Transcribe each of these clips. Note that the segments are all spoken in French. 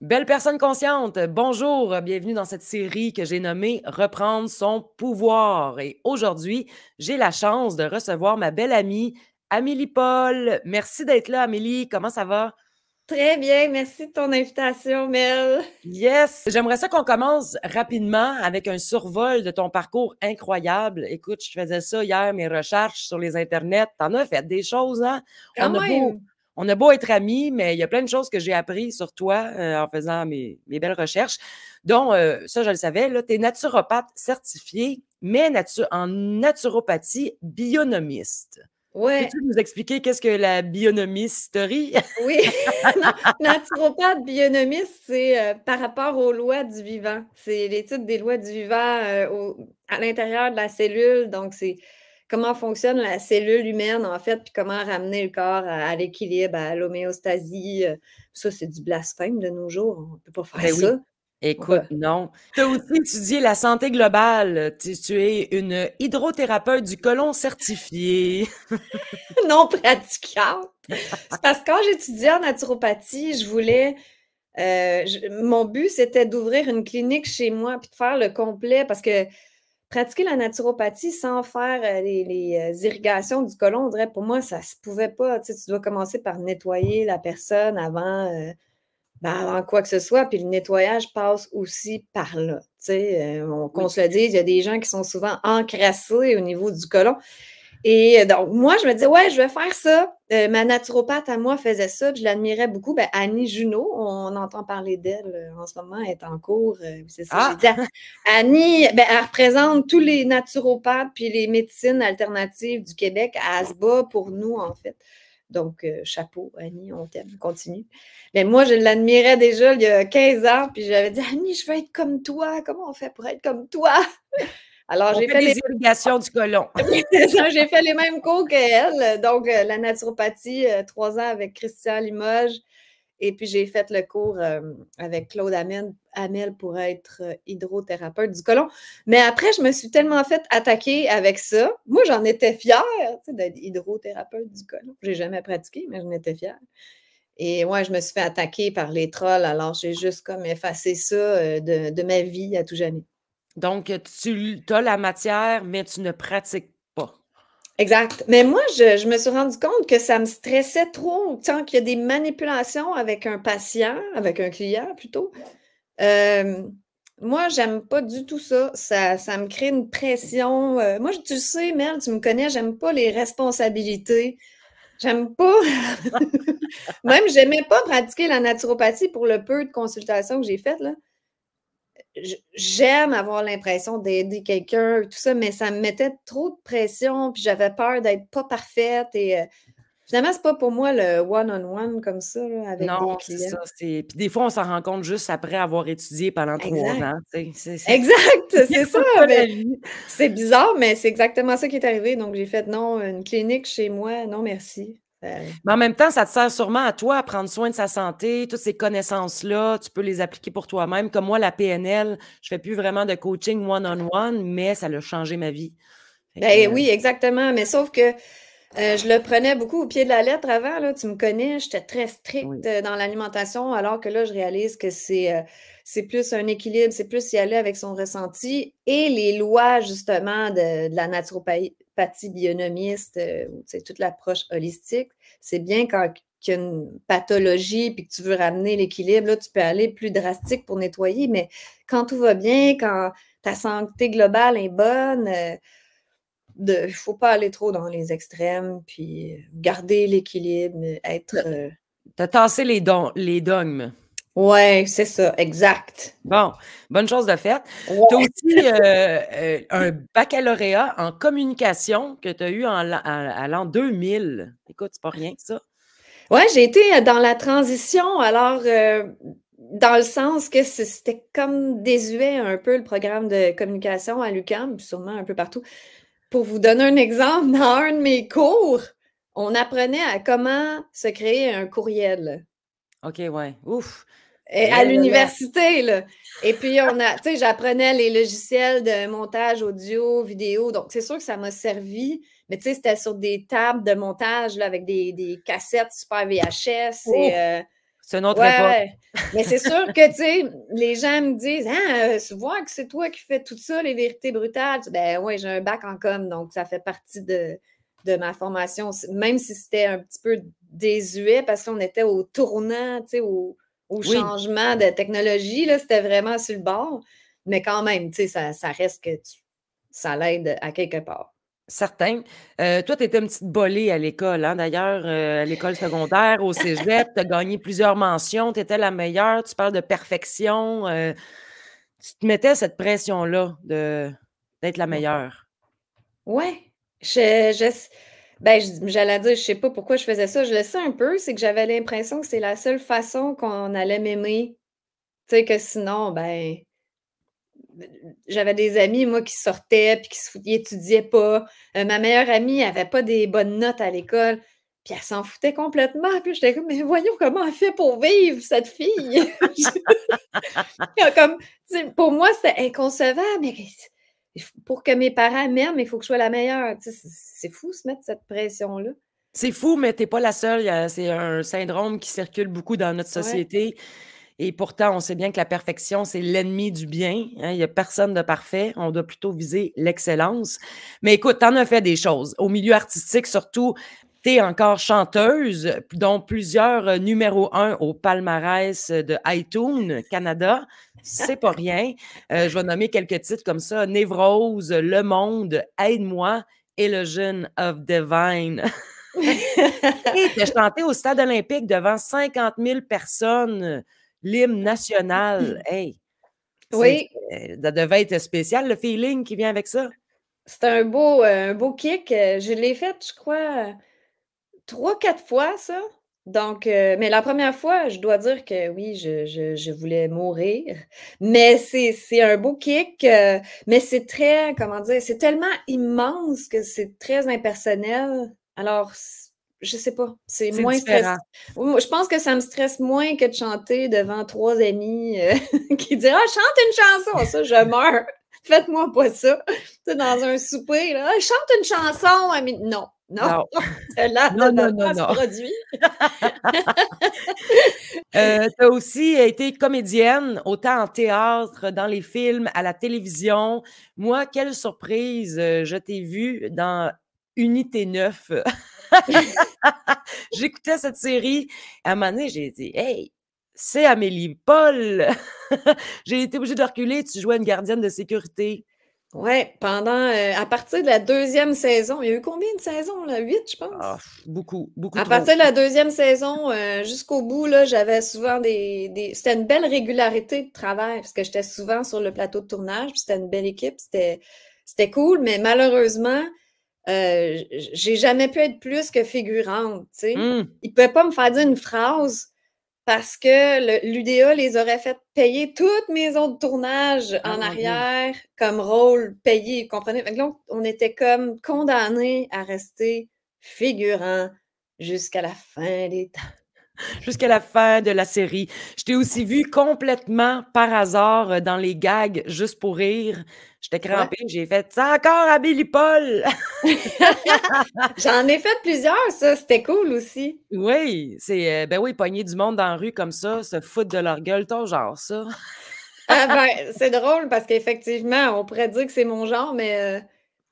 Belle personne consciente, bonjour, bienvenue dans cette série que j'ai nommée Reprendre son pouvoir. Et aujourd'hui, j'ai la chance de recevoir ma belle amie Amélie Paul. Merci d'être là, Amélie. Comment ça va? Très bien, merci de ton invitation, Mel. Yes! J'aimerais ça qu'on commence rapidement avec un survol de ton parcours incroyable. Écoute, je faisais ça hier, mes recherches sur les internets. T'en as fait des choses, hein? Quand même. On a beau être amis, mais il y a plein de choses que j'ai appris sur toi en faisant mes belles recherches. Donc, ça, je le savais, là, tu es naturopathe certifié, mais en naturopathie bionomiste. Ouais, Peux-tu nous expliquer qu'est-ce que la bionomisterie? oui. Non, naturopathe bionomiste, c'est par rapport aux lois du vivant. C'est l'étude des lois du vivant à l'intérieur de la cellule. Donc, c'est comment fonctionne la cellule humaine, en fait, puis comment ramener le corps à l'équilibre, à l'homéostasie. Ça, c'est du blasphème de nos jours. On ne peut pas faire Ben oui. ça. Écoute, Pourquoi? non. Tu as aussi étudié la santé globale. Tu es une hydrothérapeute du côlon certifiée. Non praticante. C'est parce que quand j'étudiais en naturopathie, je voulais mon but, c'était d'ouvrir une clinique chez moi puis de faire le complet parce que pratiquer la naturopathie sans faire les irrigations du côlon, on dirait pour moi, ça ne se pouvait pas. Tu sais, tu dois commencer par nettoyer la personne avant quoi que ce soit, puis le nettoyage passe aussi par là. Tu sais, qu'on Oui. se le dise, il y a des gens qui sont souvent encrassés au niveau du côlon. Et donc, moi, je me disais, ouais, je vais faire ça. Ma naturopathe à moi faisait ça, puis je l'admirais beaucoup. Ben, Annie Junot, on entend parler d'elle en ce moment, elle est en cours. C'est ça, j'ai Ah! dit, Annie, ben, elle représente tous les naturopathes puis les médecines alternatives du Québec. Elle se bat pour nous, en fait. Donc, chapeau, Annie, on t'aime, continue. Mais moi, je l'admirais déjà il y a 15 ans, puis j'avais dit, Annie, je veux être comme toi. Comment on fait pour être comme toi? Alors, On j'ai fait fait des les irrigations du côlon. oui, c'est ça, j'ai fait les mêmes cours qu'elle, donc la naturopathie, 3 ans avec Christian Limoges et puis j'ai fait le cours, avec Claude Hamel pour être, hydrothérapeute du côlon. Mais après, je me suis tellement fait attaquer avec ça. Moi, j'en étais fière, tu sais, d'être hydrothérapeute du côlon. J'ai jamais pratiqué, mais j'en étais fière et ouais, je me suis fait attaquer par les trolls, alors j'ai juste comme effacé ça, de ma vie à tout jamais. Donc, tu as la matière, mais tu ne pratiques pas. Exact. Mais moi, je me suis rendu compte que ça me stressait trop tant qu'il y a des manipulations avec un patient, avec un client plutôt. Euh, Moi, j'aime pas du tout ça. Ça me crée une pression. Moi, tu le sais, Mel, tu me connais, j'aime pas les responsabilités. J'aime pas. Même, j'aimais pas pratiquer la naturopathie pour le peu de consultations que j'ai faites, là. J'aime avoir l'impression d'aider quelqu'un, tout ça, mais ça me mettait trop de pression, puis j'avais peur d'être pas parfaite et finalement, c'est pas pour moi le one-on-one comme ça, là, avec Non, des c'est clients. ça. Puis des fois, on s'en rend compte juste après avoir étudié pendant 3 Exact. ans. Tu sais, Exact, c'est c'est ça. comme ça la Mais vie. c'est bizarre, mais c'est exactement ça qui est arrivé. Donc, j'ai fait non, une clinique chez moi, non merci. Mais en même temps, ça te sert sûrement à toi à prendre soin de sa santé. Toutes ces connaissances-là, tu peux les appliquer pour toi-même. Comme moi, la PNL, je fais plus vraiment de coaching one-on-one, mais ça a changé ma vie. Fait que, Ben oui, exactement. Mais sauf que je le prenais beaucoup au pied de la lettre avant, là. Tu me connais, j'étais très stricte oui. dans l'alimentation, alors que là, je réalise que c'est plus un équilibre, c'est plus y aller avec son ressenti et les lois, justement, de la naturopathie bionomiste, ou, tu sais, toute l'approche holistique. C'est bien quand il y a une pathologie puis que tu veux ramener l'équilibre, là, tu peux aller plus drastique pour nettoyer, mais quand tout va bien, quand ta santé globale est bonne, il ne faut pas aller trop dans les extrêmes, puis garder l'équilibre, être. T'as tassé les dogmes. Ouais, c'est ça, exact. Bon, bonne chose de faite. Tu as Ouais. aussi un baccalauréat en communication que tu as eu à l'an 2000. Écoute, c'est pas rien, ça. Ouais, j'ai été dans la transition, alors, dans le sens que c'était comme désuet un peu le programme de communication à l'UQAM, puis sûrement un peu partout. Pour vous donner un exemple, dans un de mes cours, on apprenait à comment se créer un courriel. OK, ouais. Ouf. À Eh là là. l'université, là. Et puis, tu sais, j'apprenais les logiciels de montage audio, vidéo. Donc, c'est sûr que ça m'a servi. Mais tu sais, c'était sur des tables de montage, là, avec des cassettes super VHS. Ouf! C'est une autre époque. Ouais, mais c'est sûr que, tu sais, les gens me disent: «Ah, tu vois que c'est toi qui fais tout ça, les vérités brutales?» Ben ouais, j'ai un bac en com, donc ça fait partie de ma formation. Même si c'était un petit peu désuet parce qu'on était au tournant, tu sais, au Oui, changement de technologie, là, c'était vraiment sur le bord. Mais quand même, tu sais, ça reste que ça l'aide à quelque part. certain. Toi, tu étais une petite bolée à l'école, hein, d'ailleurs, à l'école secondaire, au cégep, tu as gagné plusieurs mentions, tu étais la meilleure, tu parles de perfection, tu te mettais cette pression-là d'être la meilleure. Ouais, je s ben, j'allais dire, je sais pas pourquoi je faisais ça. Je le sais un peu, c'est que j'avais l'impression que c'est la seule façon qu'on allait m'aimer. Tu sais, que sinon, ben, j'avais des amis, moi, qui sortaient puis qui étudiaient pas. Ma meilleure amie avait pas des bonnes notes à l'école, puis elle s'en foutait complètement. Puis j'étais comme: «Mais voyons comment elle fait pour vivre, cette fille!» Comme, tu sais, pour moi, c'était inconcevable, mais pour que mes parents m'aiment, il faut que je sois la meilleure. Tu sais, c'est fou se mettre cette pression-là. C'est fou, mais tu es pas la seule, c'est un syndrome qui circule beaucoup dans notre Ouais. société et pourtant, on sait bien que la perfection, c'est l'ennemi du bien, hein, il y a personne de parfait, on doit plutôt viser l'excellence. Mais écoute, tu en as fait des choses. Au milieu artistique surtout, tu es encore chanteuse, dont plusieurs, numéro 1 au palmarès, de iTunes Canada. C'est pas rien. Je vais nommer quelques titres comme ça: Névrose, Le Monde, Aide-moi et Le Jeune of Divine. Et tu as chanté au stade olympique devant 50 000 personnes, l'hymne national. Hey, Oui, ça devait être spécial le feeling qui vient avec ça? c'était un beau kick. Je l'ai fait, je crois, 3-4 fois ça. Donc mais la première fois, je dois dire que oui, je voulais mourir. Mais c'est un beau kick, mais c'est très, comment dire? C'est tellement immense que c'est très impersonnel. Alors je sais pas, c'est C'est moins stress différent. moi, je pense que ça me stresse moins que de chanter devant 3 amis, qui disent: «Ah, chante une chanson!» Ça, je meurs. Faites-moi pas ça. Tu sais, dans un souper, là: «Ah, chante une chanson, Ami!» Non, non, Non. celle-là Non, ne m'a non, non, pas se non. produit. Tu as aussi été comédienne, autant en théâtre, dans les films, à la télévision. Moi, quelle surprise, je t'ai vue dans Unité 9. J'écoutais cette série, à un moment donné, j'ai dit: «Hey, c'est Amélie Paul!» J'ai été obligée de reculer, tu jouais une gardienne de sécurité. Ouais, à partir de la deuxième saison, il y a eu combien de saisons là? 8, je Ah, pense? beaucoup, beaucoup À trop. partir de la deuxième saison, jusqu'au bout, là, j'avais souvent des c'était une belle régularité de travail parce que j'étais souvent sur le plateau de tournage, puis c'était une belle équipe, c'était cool, mais malheureusement, j'ai jamais pu être plus que figurante, tu sais? Mmh. Ils pouvaient pas me faire dire une phrase parce que l'UDA les aurait fait payer toutes mes autres tournages Ah en mon Dieu. arrière comme rôle payé, vous comprenez? Fait que là, on était comme condamnés à rester figurants jusqu'à la fin des temps. Jusqu'à la fin de la série. Je t'ai aussi vu complètement par hasard, dans les gags Juste pour rire. J'étais Ouais. crampée, j'ai fait: «C'est encore Amélie Paul!» J'en ai fait plusieurs, ça, c'était cool aussi. Oui, c'est, ben oui, pogner du monde dans la rue comme ça, se foutre de leur gueule, ton genre ça. Ah ben, c'est drôle parce qu'effectivement, on pourrait dire que c'est mon genre, mais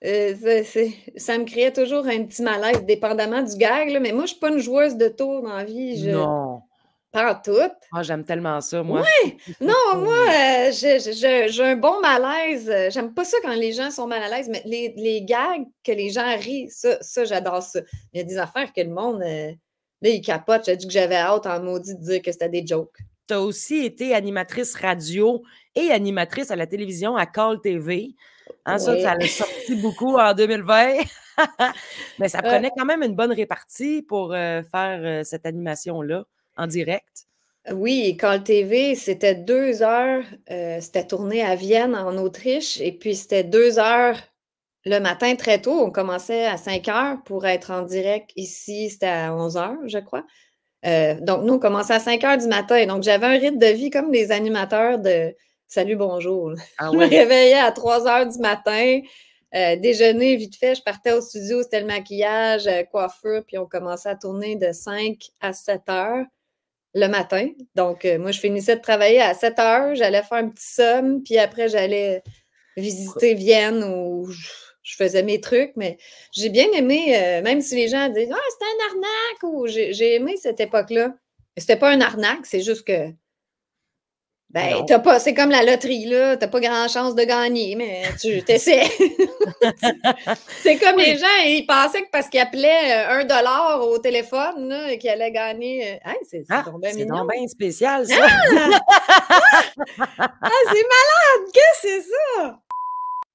ça me créait toujours un petit malaise dépendamment du gag, là, mais moi, je suis pas une joueuse de tours dans la vie, Non. pas en tout. Ah, j'aime tellement ça, moi. Ouais! Non, moi, j'ai un bon malaise, j'aime pas ça quand les gens sont mal à l'aise, mais les gags que les gens rient, ça, j'adore ça. Il y a des affaires que le monde, là, il capote. J'ai dit que j'avais hâte en maudit de dire que c'était des jokes. Tu as aussi été animatrice radio et animatrice à la télévision à Call TV. Hein, ça Oui. l'a sorti beaucoup en 2020. Mais ça Ouais. prenait quand même une bonne répartie pour, faire, cette animation-là en direct. Oui, Call TV, c'était 2 heures, c'était tourné à Vienne, en Autriche et puis c'était 2 heures le matin très tôt. On commençait à 5 heures pour être en direct ici, c'était à 11 heures, je crois. Donc nous, on commençait à 5 heures du matin. Donc j'avais un rythme de vie comme les animateurs de Salut, bonjour, là. Ah Je me ouais. réveillais à 3 heures du matin, déjeuner vite fait, je partais au studio, c'était le maquillage, coiffure, puis on commençait à tourner de 5 à 7 heures. le matin. Donc, moi, je finissais de travailler à 7 heures, j'allais faire un petit somme, puis après, j'allais visiter Vienne où je faisais mes trucs, mais j'ai bien aimé, même si les gens disent « Ah, c'était un arnaque » ou j'ai aimé cette époque-là. C'était pas un arnaque, c'est juste que ben, t'as pas, c'est comme la loterie, là. T'as pas grand chance de gagner, mais tu t'essaies. C'est comme les gens, ils pensaient que parce qu'ils appelaient 1$ au téléphone, là, qu'ils allaient gagner. Hey, c'est donc bien mignon. C'est donc bien spécial, ça. C'est malade! Qu'est-ce que c'est ça?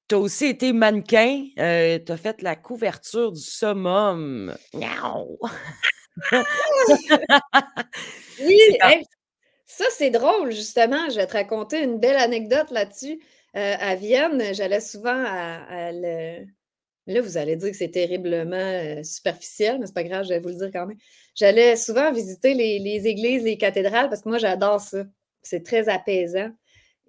Tu as aussi été mannequin. Tu as fait la couverture du Summum. Miaou! Oui, hey, ça, c'est drôle, justement. Je vais te raconter une belle anecdote là-dessus. À Vienne, j'allais souvent à le... Là, vous allez dire que c'est terriblement superficiel, mais c'est pas grave, je vais vous le dire quand même. J'allais souvent visiter les églises, les cathédrales, parce que moi, j'adore ça. C'est très apaisant.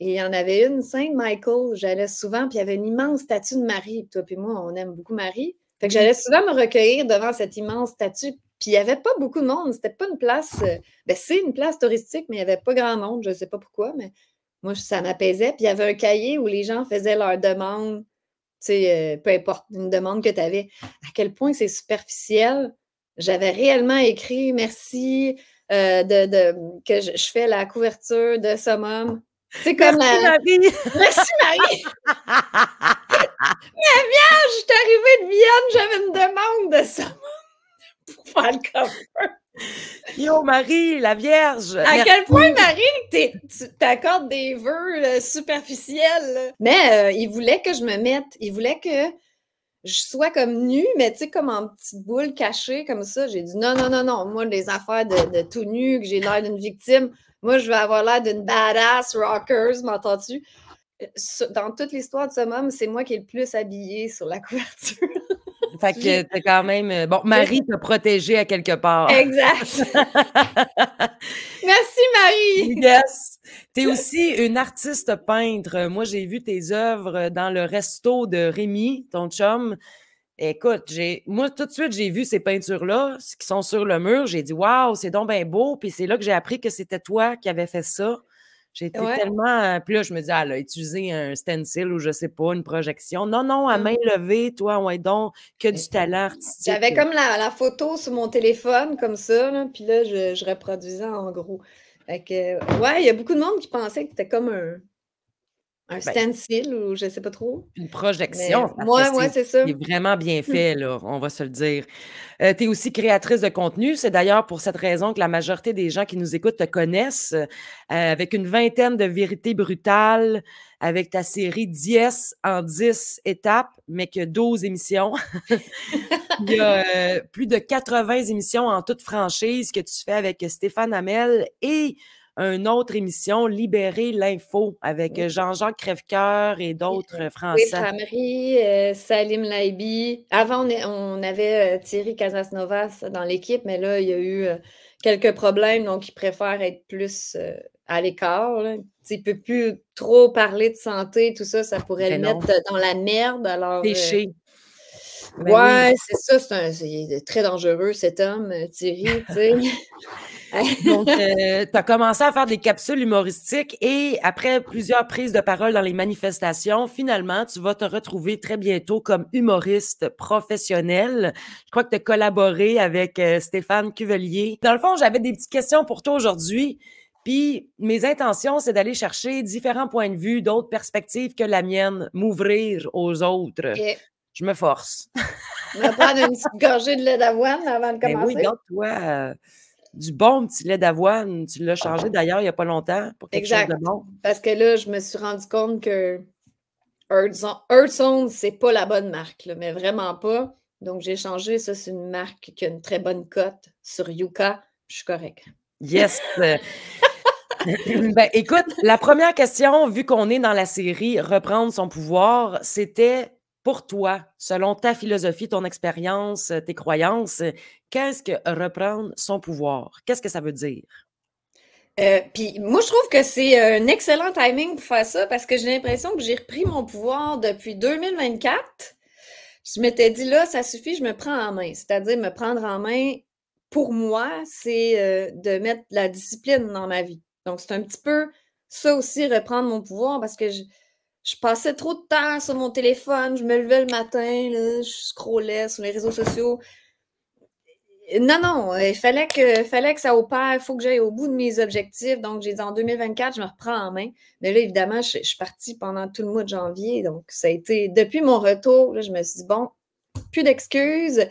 Et il y en avait une, Saint-Michael, j'allais souvent, puis il y avait une immense statue de Marie. Toi puis moi, on aime beaucoup Marie. Fait que j'allais souvent me recueillir devant cette immense statue. Puis il n'y avait pas beaucoup de monde. C'était pas une place... ben, c'est une place touristique, mais il n'y avait pas grand monde. Je ne sais pas pourquoi, mais moi, ça m'apaisait. Puis il y avait un cahier où les gens faisaient leurs demandes. Tu sais, peu importe, une demande que tu avais. À quel point c'est superficiel. J'avais réellement écrit « Merci que je fais la couverture de Summum. » C'est comme Merci, Marie! Merci, Marie! Mais Vierge, je suis arrivée de Vienne, j'avais une demande de Summum pour faire le cover. Yo, Marie, la Vierge! À quel point, Marie, tu t'accordes des vœux superficiels. Mais il voulait que je me mette, il voulait que je sois comme nue, mais tu sais, comme en petite boule cachée, comme ça. J'ai dit non, non, non, non. Moi, les affaires de tout nu, que j'ai l'air d'une victime, moi, je vais avoir l'air d'une badass rockers, m'entends-tu? Dans toute l'histoire de Summum, c'est moi qui est le plus habillée sur la couverture. Fait que t'es quand même... Bon, Marie t'a protégée à quelque part. Exact. Merci, Marie. Yes. T'es aussi une artiste peintre. Moi, j'ai vu tes œuvres dans le resto de Rémi, ton chum. Écoute, moi, tout de suite, j'ai vu ces peintures-là qui sont sur le mur. J'ai dit, waouh, c'est donc bien beau. Puis c'est là que j'ai appris que c'était toi qui avais fait ça. J'ai été tellement. Puis là, je me dis, elle a utilisé un stencil ou je sais pas, une projection. Non, non, à main levée, toi, ouais, donc, que du talent artistique. J'avais comme la photo sur mon téléphone, comme ça, là, puis là, je reproduisais en gros. Fait que, ouais, il y a beaucoup de monde qui pensait que c'était comme un stencil ou je sais pas trop. Une projection. Moi, c'est ça. C'est vraiment bien fait, là, on va se le dire. Tu es aussi créatrice de contenu. C'est d'ailleurs pour cette raison que la majorité des gens qui nous écoutent te connaissent, avec une vingtaine de vérités brutales, avec ta série Diez en 10 étapes, mais que 12 émissions. Il y a plus de 80 émissions en toute franchise que tu fais avec Stéphane Hamel et une autre émission, Libérer l'info, avec Jean-Jacques Crèvecoeur et d'autres Français. Oui, Frameri, Salim Laibi. Avant, on avait Thierry Casasnovas dans l'équipe, mais là, il y a eu quelques problèmes, donc il préfère être plus à l'écart. Il ne peut plus trop parler de santé, tout ça, ça pourrait le mettre dans la merde. Alors, péché. Ouais, oui. C'est ça, c'est très dangereux cet homme, Thierry, tu sais. Donc, tu as commencé à faire des capsules humoristiques et après plusieurs prises de parole dans les manifestations, finalement, tu vas te retrouver très bientôt comme humoriste professionnel. Je crois que tu as collaboré avec Stéphane Cuvelier. Dans le fond, j'avais des petites questions pour toi aujourd'hui. Puis, mes intentions, c'est d'aller chercher différents points de vue, d'autres perspectives que la mienne, m'ouvrir aux autres. Okay. Je me force. On va prendre une petite gorgée de lait d'avoine avant de commencer. Ben oui, garde-toi du bon petit lait d'avoine. Tu l'as changé d'ailleurs il n'y a pas longtemps pour quelque chose de bon. Parce que là, je me suis rendu compte que Earthzone, c'est pas la bonne marque, là, mais vraiment pas. Donc, j'ai changé. Ça, c'est une marque qui a une très bonne cote sur Yuka. Je suis correcte. Yes! Ben, écoute, la première question, vu qu'on est dans la série Reprendre son pouvoir, c'était pour toi, selon ta philosophie, ton expérience, tes croyances, qu'est-ce que reprendre son pouvoir? Qu'est-ce que ça veut dire? Puis moi, je trouve que c'est un excellent timing pour faire ça parce que j'ai l'impression que j'ai repris mon pouvoir depuis 2024. Je m'étais dit là, ça suffit, je me prends en main. C'est-à-dire me prendre en main pour moi, c'est de mettre de la discipline dans ma vie. Donc, c'est un petit peu ça aussi, reprendre mon pouvoir, parce que je passais trop de temps sur mon téléphone, je me levais le matin, là, je scrollais sur les réseaux sociaux. Non, non, il fallait que ça opère, il faut que j'aille au bout de mes objectifs. Donc, j'ai dit en 2024, je me reprends en main. Mais là, évidemment, je suis partie pendant tout le mois de janvier. Donc, ça a été, depuis mon retour, là, je me suis dit, bon, plus d'excuses.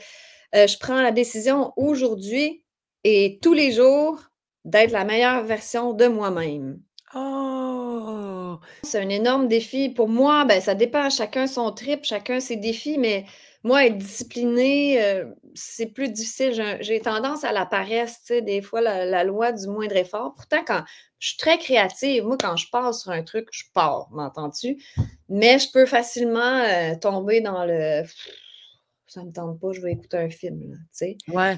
Je prends la décision aujourd'hui et tous les jours d'être la meilleure version de moi-même. Oh! C'est un énorme défi. Pour moi, ben, ça dépend, chacun son trip, chacun ses défis, mais moi, être disciplinée, c'est plus difficile. J'ai tendance à la paresse, tu sais, des fois, la loi du moindre effort. Pourtant, quand je suis très créative, moi, quand je pars sur un truc, je pars, m'entends-tu? Mais je peux facilement tomber dans le ça me tente pas, je vais écouter un film, là, tu sais. Ouais.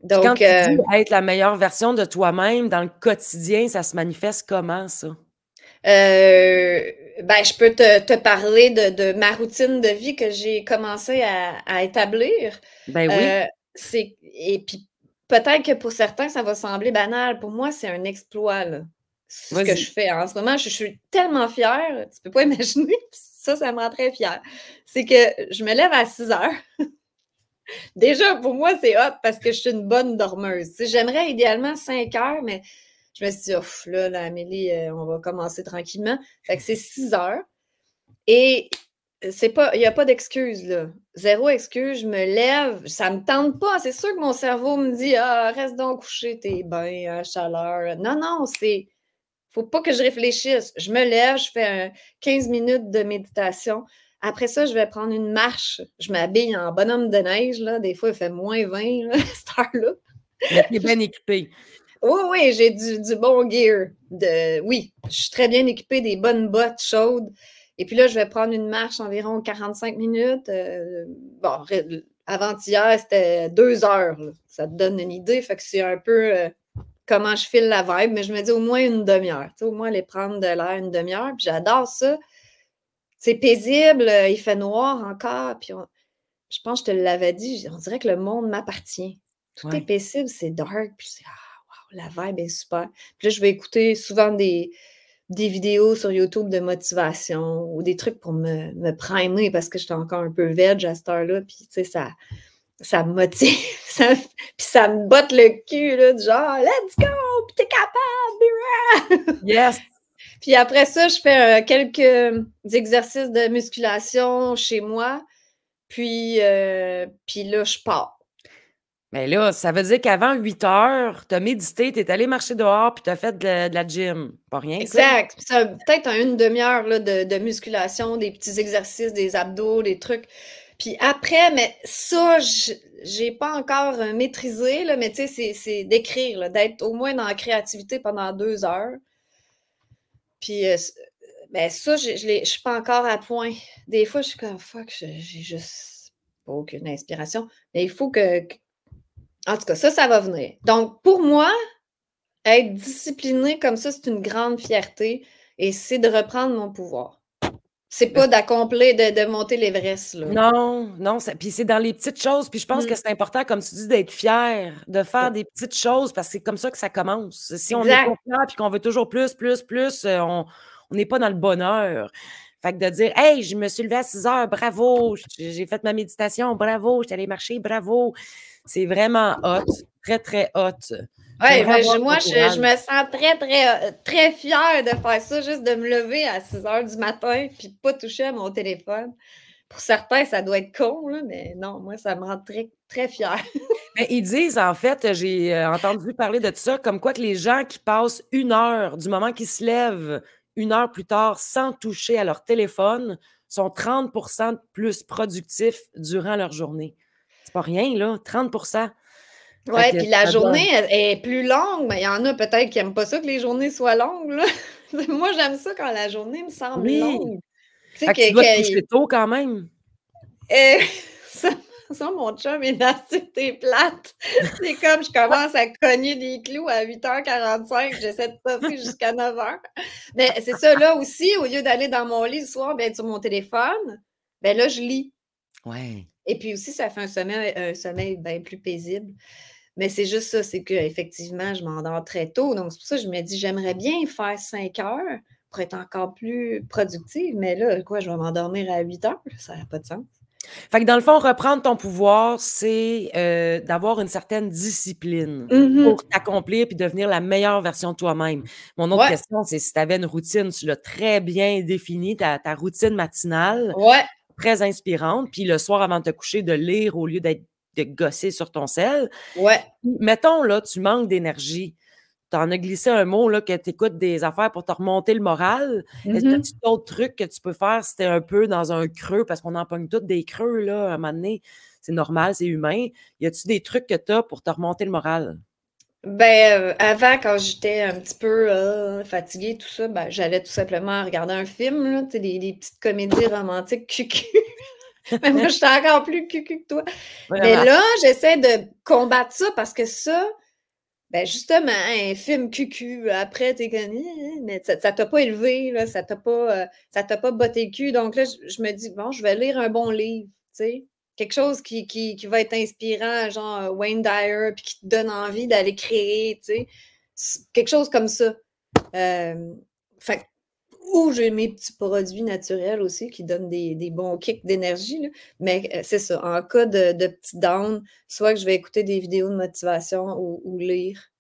Puis quand Donc, tu dis être la meilleure version de toi-même, dans le quotidien, ça se manifeste comment ça? ben, je peux te parler de ma routine de vie que j'ai commencé à établir. Ben oui. Et puis peut-être que pour certains, ça va sembler banal. Pour moi, c'est un exploit, là. C'est ce que je Vas-y. fais en ce moment. Je suis tellement fière, tu peux pas imaginer. Ça me rend très fière. C'est que je me lève à 6 heures. Déjà, pour moi, c'est hot parce que je suis une bonne dormeuse. Tu sais, j'aimerais idéalement 5 heures, mais je me suis dit, ouf, là, Amélie, on va commencer tranquillement. Fait que c'est 6 heures. Et c'est pas, il n'y a pas d'excuse, là. Zéro excuse, je me lève, ça me tente pas. C'est sûr que mon cerveau me dit, ah, reste donc couché, t'es bien à chaleur. Non, non, faut pas que je réfléchisse. Je me lève, je fais 15 minutes de méditation. Après ça, je vais prendre une marche. Je m'habille en bonhomme de neige, là. Des fois, il fait -20, là, à cette heure-là. Mais tu es bien équipée. Oui, oui, j'ai du bon gear. Oui, je suis très bien équipée, des bonnes bottes chaudes. Et puis là, je vais prendre une marche environ 45 minutes. Bon, avant-hier, c'était 2 heures, là. Ça te donne une idée. Fait que c'est un peu comment je file la vibe, mais je me dis au moins une demi-heure. Tu sais, au moins aller prendre de l'air une demi-heure. Puis j'adore ça. C'est paisible, il fait noir encore. Puis je pense que je te l'avais dit, on dirait que le monde m'appartient. Tout est Ouais. paisible, c'est dark. Puis c'est wow, la vibe est super. Puis là, je vais écouter souvent des vidéos sur YouTube de motivation ou des trucs pour me primer parce que j'étais encore un peu veg à cette heure-là. Puis, tu sais, ça me motive. Puis ça me botte le cul, là, du genre, let's go, puis t'es capable. Yes! Puis après ça, je fais quelques exercices de musculation chez moi. Puis là, je pars. Mais là, ça veut dire qu'avant 8 heures, tu as médité, tu es allé marcher dehors, puis tu as fait de la gym. Pas rien, ça? Exact. Ça, peut-être une demi-heure là, de musculation, des petits exercices, des abdos, des trucs. Puis après, mais ça, j'ai pas encore maîtrisé, là, mais tu sais, c'est d'écrire, là, d'être au moins dans la créativité pendant 2 heures. Puis ben ça, je suis pas encore à point. Des fois, je suis comme fuck, j'ai juste pas aucune inspiration. Mais il faut en tout cas, ça va venir. Donc, pour moi, être disciplinée comme ça, c'est une grande fierté et c'est de reprendre mon pouvoir. C'est Ben, pas d'accomplir, de monter l'Everest, là. non, non, puis c'est dans les petites choses, puis je pense que Mmh. c'est important, comme tu dis, d'être fier, de faire Ouais. des petites choses parce que c'est comme ça que ça commence. Si on n'est pas Exact. fier puis qu'on veut toujours plus, plus, plus, on n'est pas dans le bonheur. Fait que de dire: «Hey, je me suis levée à 6 heures, bravo, j'ai fait ma méditation, bravo, je suis allée marcher, bravo». C'est vraiment hot, très, très hot. Ouais, J'aimerais ben, avoir ton moi, je courage. me sens très, très, très fière de faire ça, juste de me lever à 6 heures du matin puis de pas toucher à mon téléphone. Pour certains, ça doit être con, là, mais non, moi, ça me rend très, très fière. Ben, ils disent en fait, j'ai, entendu parler de ça, comme quoi que les gens qui passent 1 heure du moment qu'ils se lèvent, 1 heure plus tard, sans toucher à leur téléphone, sont 30 de plus productifs durant leur journée. C'est pas rien là, 30. Fait Ouais, que puis la ça doit journée est plus longue, mais il y en a peut-être qui aiment pas ça que les journées soient longues, là. Moi, j'aime ça quand la journée me semble oui! longue. Tu sais Fait que tu dois te coucher tôt quand même? heu, ça ça, mon chum est dans «t'es plate». C'est comme je commence à cogner des clous à 8h45, j'essaie de toffer jusqu'à 9h. Mais c'est ça, là aussi, au lieu d'aller dans mon lit le soir, ben, être sur mon téléphone, ben, là, je lis. Ouais. Et puis aussi, ça fait un sommeil bien plus paisible. Mais c'est juste ça, c'est qu'effectivement, je m'endors très tôt. Donc, c'est pour ça que je me dis, j'aimerais bien faire 5 heures pour être encore plus productive. Mais là, quoi, je vais m'endormir à 8 heures? Ça n'a pas de sens. Fait que dans le fond, reprendre ton pouvoir, c'est d'avoir une certaine discipline Mhm. pour t'accomplir puis devenir la meilleure version de toi-même. Mon autre Ouais, question, c'est si tu avais une routine, tu l'as très bien définie, ta routine matinale, ouais. très inspirante, puis le soir avant de te coucher, de lire au lieu de gosser sur ton sel. Ouais. Mettons, là, tu manques d'énergie. Tu en as glissé un mot, là, que tu écoutes des affaires pour te remonter le moral. Est-ce que tu Mhm. as d'autres trucs que tu peux faire si tu es un peu dans un creux? Parce qu'on en pogne tous des creux, là, à un moment donné. C'est normal, c'est humain. Y a-tu des trucs que tu as pour te remonter le moral? Ben, avant, quand j'étais un petit peu fatiguée, tout ça, ben, j'allais tout simplement regarder un film, là, tu sais, des petites comédies romantiques cucu. Mais moi, j'étais encore plus cucu que toi. Mais Vraiment. là, j'essaie de combattre ça parce que ça, ben justement, un film cucu, après, t'es comme, mais ça t'a pas élevé, là, ça t'a pas botté le cul. Donc là, je me dis, bon, je vais lire un bon livre, tu sais, quelque chose qui va être inspirant, genre Wayne Dyer, puis qui te donne envie d'aller créer, tu sais, quelque chose comme ça. Fait que ou j'ai mes petits produits naturels aussi qui donnent des bons kicks d'énergie, là. Mais c'est ça, en cas de petit down, soit que je vais écouter des vidéos de motivation ou lire.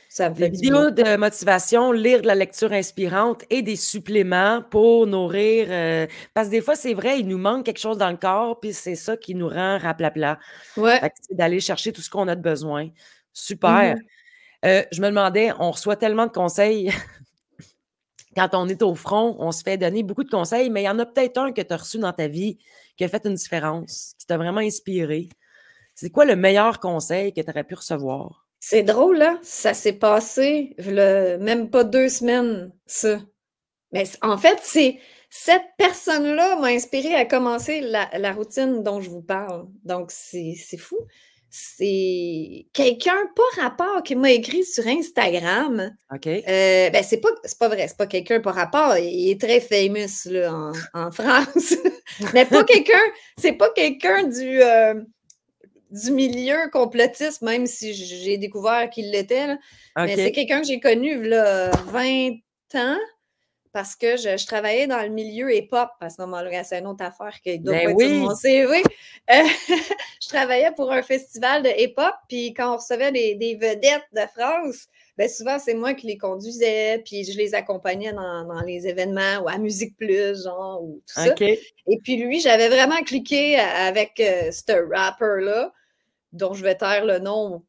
Ça me Des fait du bien. vidéos de motivation, lire de la lecture inspirante et des suppléments pour nourrir. Parce que des fois, c'est vrai, il nous manque quelque chose dans le corps, puis c'est ça qui nous rend raplapla. Ouais. Fait que c'est d'aller chercher tout ce qu'on a de besoin. Super. Mhm. Je me demandais, on reçoit tellement de conseils. Quand on est au front, on se fait donner beaucoup de conseils, mais il y en a peut-être un que tu as reçu dans ta vie qui a fait une différence, qui t'a vraiment inspiré. C'est quoi le meilleur conseil que tu aurais pu recevoir? C'est drôle, là. Ça s'est passé, même pas 2 semaines, ça. Mais en fait, c'est cette personne-là m'a inspiré à commencer la routine dont je vous parle. Donc, c'est fou. C'est quelqu'un, pas rapport, qui m'a écrit sur Instagram. OK. Ben, c'est pas vrai, c'est pas quelqu'un par rapport. Il est très famous là, en France. Mais pas quelqu'un, c'est pas quelqu'un du milieu complotiste, même si j'ai découvert qu'il l'était. Là. Mais c'est OK. quelqu'un que j'ai connu là, 20 ans parce que je travaillais dans le milieu hip-hop à ce moment-là. C'est une autre affaire qui ne doit Ben pas être sur mon oui. CV. Je travaillais pour un festival de hip-hop, puis quand on recevait des vedettes de France, ben souvent, c'est moi qui les conduisais, puis je les accompagnais dans les événements ou à Musique Plus, genre, ou tout ça. OK. Et puis lui, j'avais vraiment cliqué avec ce rapper-là, dont je vais taire le nom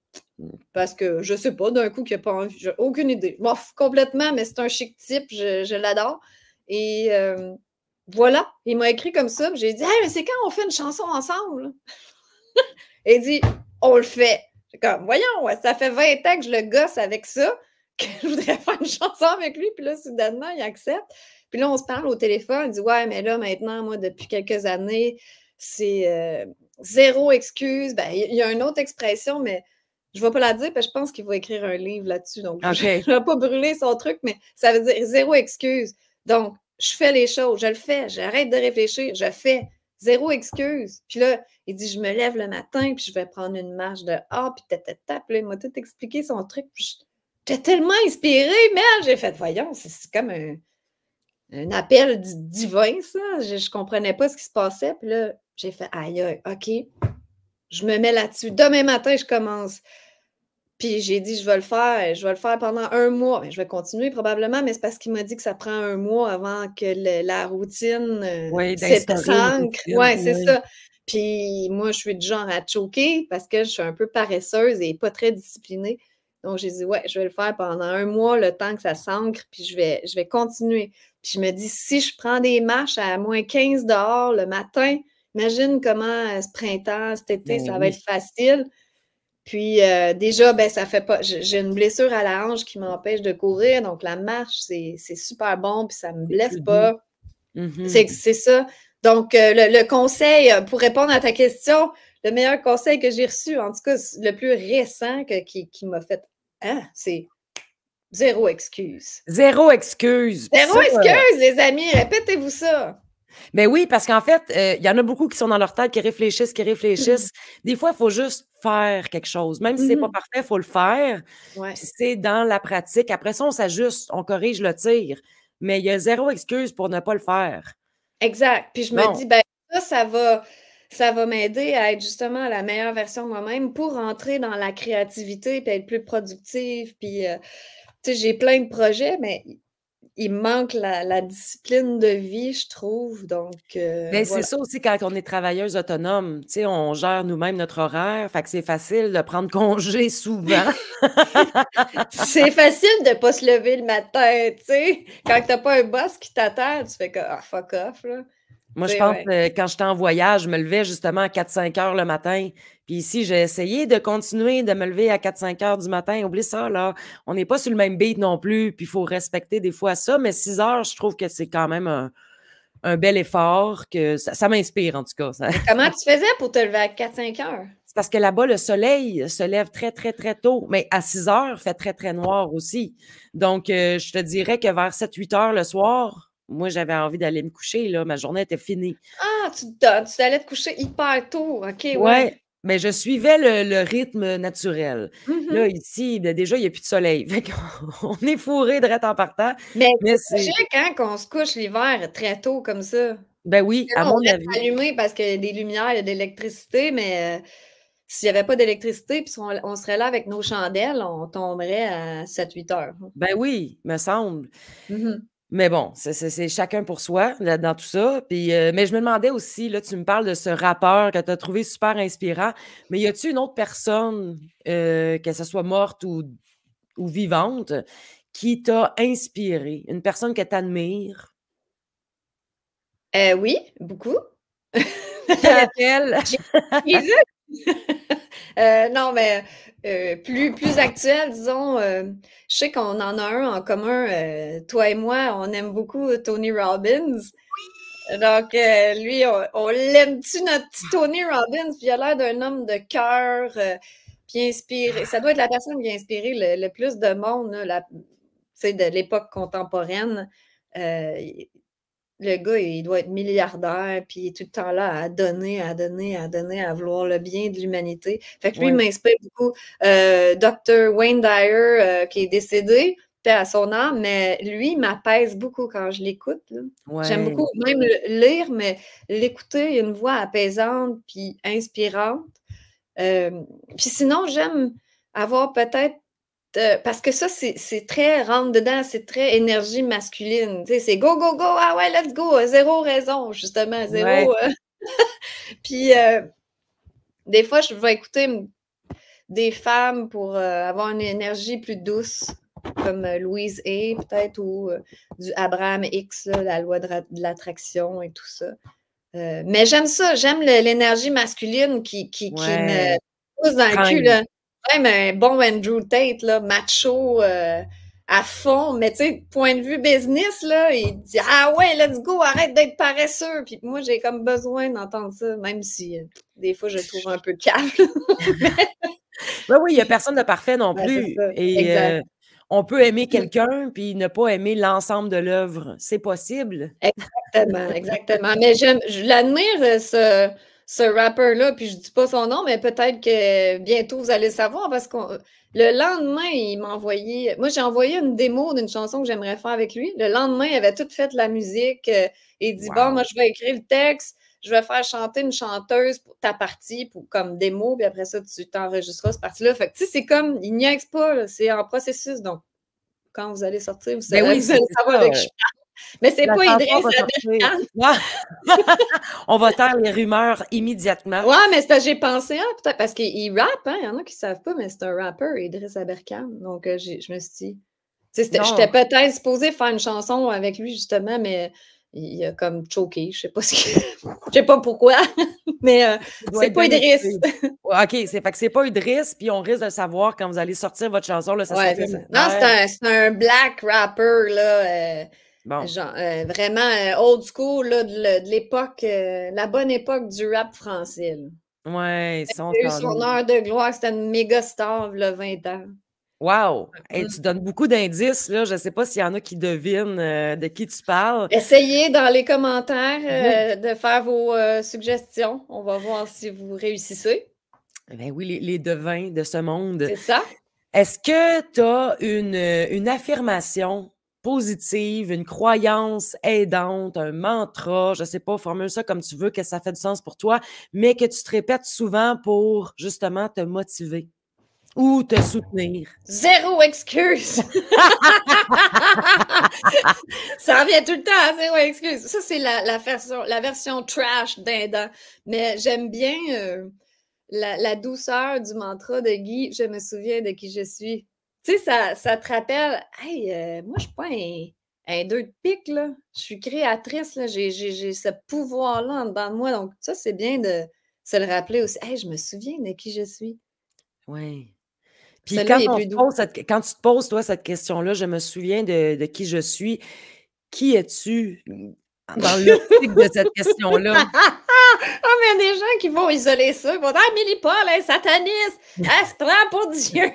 parce que je sais pas, d'un coup, qu'il n'a pas envie. J'ai aucune idée. Bon, complètement, mais c'est un chic type, je l'adore. Et voilà, il m'a écrit comme ça. J'ai dit, hey, mais c'est quand on fait une chanson ensemble? Et il dit, on le fait. J'ai comme, voyons, ça fait 20 ans que je le gosse avec ça, que je voudrais faire une chanson avec lui. Puis là, soudainement, il accepte. Puis là, on se parle au téléphone. Il dit, ouais, mais là, maintenant, moi, depuis quelques années, c'est zéro excuse. Ben, il y a une autre expression, mais je ne vais pas la dire, parce que je pense qu'il va écrire un livre là-dessus. Donc, je ne OK. vais pas brûler son truc, mais ça veut dire zéro excuse. Donc, je fais les choses, je le fais, j'arrête de réfléchir, je fais. Zéro excuse. Puis là, il dit, je me lève le matin, puis je vais prendre une marche de puis tata. Puis là, il m'a tout expliqué son truc. Puis j'étais tellement inspirée, mais j'ai fait, voyons, c'est comme un appel divin, ça. Je ne comprenais pas ce qui se passait. Puis là, j'ai fait, aïe, aïe, OK, je me mets là-dessus. Demain matin, je commence. Puis j'ai dit, je vais le faire pendant 1 mois. Ben, je vais continuer probablement, mais c'est parce qu'il m'a dit que ça prend 1 mois avant que la routine Oui, d'instaurer une s'ancre. routine. Ouais, c'est Oui. ça. Puis moi, je suis du genre à choquer parce que je suis un peu paresseuse et pas très disciplinée. Donc, j'ai dit, ouais, je vais le faire pendant 1 mois, le temps que ça s'ancre, puis je vais continuer. Puis je me dis, si je prends des marches à -15 dehors le matin, imagine comment ce printemps, cet été, Ben ça va oui. être facile. Puis déjà, ben, ça fait pas. J'ai une blessure à la hanche qui m'empêche de courir. Donc, la marche, c'est super bon, puis ça ne me C'est blesse plus doux. pas. Mhm. C'est ça. Donc, le conseil, pour répondre à ta question, le meilleur conseil que j'ai reçu, en tout cas, le plus récent qui m'a fait c'est zéro excuse. Zéro excuse. Puis Zéro ça, excuse, les amis, répétez-vous ça. ben oui, parce qu'en fait, il y en a beaucoup qui sont dans leur tête, qui réfléchissent. Des fois, il faut juste faire quelque chose. Même si c'est pas Mmh. parfait, il faut le faire. Ouais, Puis c'est dans la pratique. Après ça, on s'ajuste, on corrige le tir. Mais il y a zéro excuse pour ne pas le faire. exact. Puis je me Non. dis: «Ben, ça va m'aider à être justement la meilleure version de moi-même pour entrer dans la créativité puis être plus productive». Puis, tu sais, j'ai plein de projets, mais il me manque la discipline de vie, je trouve, donc Beh, c'est voilà. ça aussi quand on est travailleuse autonome, tu sais, on gère nous-mêmes notre horaire, fait que c'est facile de prendre congé souvent. C'est facile de pas se lever le matin, tu sais? Quand tu as pas un boss qui t'attend, tu fais que: «Ah fuck off, là». Moi, Tu je sais, pense, ouais. quand j'étais en voyage, je me levais justement à 4-5 heures le matin. Puis ici, j'ai essayé de continuer de me lever à 4-5 heures du matin. Oublie ça, là, on n'est pas sur le même beat non plus, puis il faut respecter des fois ça, mais 6 heures, je trouve que c'est quand même un bel effort, que ça m'inspire en tout cas. Ça Mais comment tu faisais pour te lever à 4-5 heures? c'est parce que là-bas, le soleil se lève très, très, très tôt, mais à 6 heures, il fait très, très noir aussi. Donc je te dirais que vers 7-8 heures le soir, moi, j'avais envie d'aller me coucher, là, ma journée était finie. Ah, tu allais te coucher hyper tôt, OK, Ouais, ouais. mais je suivais le rythme naturel. Là, Mmh. ici, ben, déjà, il y a plus de soleil. Fait qu'on on est fourrés direct en partant, Mais mais c'est c'est logique, hein, qu'on se couche l'hiver très tôt comme ça. ben Parce oui, que à là, on mon reste avis. allumé parce qu'il y a des lumières, il y a de l'électricité, mais s'il y avait pas d'électricité puis si on serait là avec nos chandelles, on tomberait à 7-8 heures. Ben oui, me semble. Mmh. Mais bon, c'est chacun pour soi là, dans tout ça. Puis, mais je me demandais aussi, là, tu me parles de ce rappeur que tu as trouvé super inspirant, mais y a-tu une autre personne, que ce soit morte ou vivante, qui t'a inspiré? Une personne que tu admires? Oui, beaucoup. Quelle est-elle? J'ai non, mais plus actuel, disons, je sais qu'on en a un en commun, toi et moi, on aime beaucoup Tony Robbins. Donc, lui, on l'aime-tu, notre petit Tony Robbins? Puis il a l'air d'un homme de cœur, puis inspiré. Ça doit être la personne qui a inspiré le plus de monde, là, tu sais, de l'époque contemporaine. Il Le gars, il doit être milliardaire, puis il est tout le temps là à donner, à donner, à donner, à vouloir le bien de l'humanité. Fait que lui, il Ouais, m'inspire beaucoup. Dr. Wayne Dyer, qui est décédé, paix à son âme, mais lui, il m'apaise beaucoup quand je l'écoute, là. J'aime ouais. beaucoup même lire, mais l'écouter, il y a une voix apaisante puis inspirante. Puis sinon, j'aime avoir peut-être parce que ça, c'est très rentre dedans, c'est très énergie masculine. Tu sais, c'est go, go, go, ah ouais, let's go, zéro raison, justement, Ouais. zéro. Puis des fois, je vais écouter des femmes pour avoir une énergie plus douce, comme Louise Hay, peut-être, ou du Abraham Hicks, là, la loi de l'attraction et tout ça. Mais j'aime ça, j'aime l'énergie masculine qui me Ouais, pousse qui dans le cul, prenne. là. Même un bon Andrew Tate, là, macho à fond, mais tu sais, point de vue business, là, il dit ah ouais, let's go, arrête d'être paresseux. Puis moi, j'ai comme besoin d'entendre ça, même si des fois je le trouve un peu calme. Ouais, oui, il y a personne de parfait non Ouais, c'est plus ça, et exact. on peut aimer quelqu'un puis ne pas aimer l'ensemble de l'œuvre. C'est possible. Exactement, exactement. Mais je l'admire, ce rappeur-là, puis je dis pas son nom, mais peut-être que bientôt vous allez le savoir parce que le lendemain, il m'a envoyé. Moi, j'ai envoyé une démo d'une chanson que j'aimerais faire avec lui. Le lendemain, il avait tout fait la musique. Il dit bon, moi, Wow! je vais écrire le texte, je vais faire chanter une chanteuse pour ta partie, pour, comme démo, puis après ça, tu t'enregistreras cette partie-là. Fait que, tu sais, c'est comme, il niaise pas, là, c'est en processus. Donc, quand vous allez sortir, vous, Ben oui, vous allez c'est savoir ça, de qui je parle. Mais c'est la pas chanson Idriss va sortir. Aberkan. Ah! On va taire les rumeurs immédiatement. Ouais, mais c'est parce que j'ai pensé, ah, peut-être, parce qu'il rappe, hein, il y en a qui savent pas, mais c'est un rappeur, Idriss Aberkan. Donc, je me suis dit, tu sais, j'étais Non, peut-être supposée faire une chanson avec lui, justement, mais il a comme choqué. Je sais pas je sais pas pourquoi, mais il doit c'est être pas bien Idriss. occupé. Ouais, OK, c'est fait que c'est pas Idriss, puis on risque de le savoir quand vous allez sortir votre chanson, là, ça sera Ouais, fait c'est ça. Non, mystère. c'est un black rapper, là, Bon, genre, vraiment old school, là, de l'époque, la bonne époque du rap français, là. ouais, ils sont Il a eu quand son même heure de gloire, c'était une méga star, là, 20 ans. wow! Hey, Mmh. tu donnes beaucoup d'indices, là. Je sais pas s'il y en a qui devinent, de qui tu parles. Essayez dans les commentaires, Oui. de faire vos, suggestions. On va voir si vous réussissez. Ben oui, les devins de ce monde. C'est ça? Est-ce que tu as une affirmation positive, une croyance aidante, un mantra, je ne sais pas, formule ça comme tu veux, que ça fait du sens pour toi, mais que tu te répètes souvent pour justement te motiver ou te soutenir? Zéro excuse! Ça revient tout le temps à zéro excuse. Ça, c'est la version trash d'Aidant. Mais j'aime bien la douceur du mantra de Guy. Je me souviens de qui je suis. Tu sais, ça te rappelle, hey, moi, je suis pas un deux de pique, là. Je suis créatrice, là. J'ai ce pouvoir-là en dedans de moi. Donc, ça, c'est bien de se le rappeler aussi. Hey, je me souviens de qui je suis. Oui. Puis Celui-là, quand il est on plus se doux. pose quand tu te poses, toi, cette question-là, je me souviens de qui je suis. Qui es-tu dans l'optique de cette question-là? Ah, mais il y a des gens qui vont isoler ça. Ils vont dire: «Ah, Amélie Paul, elle est sataniste, elle se prend pour Dieu.»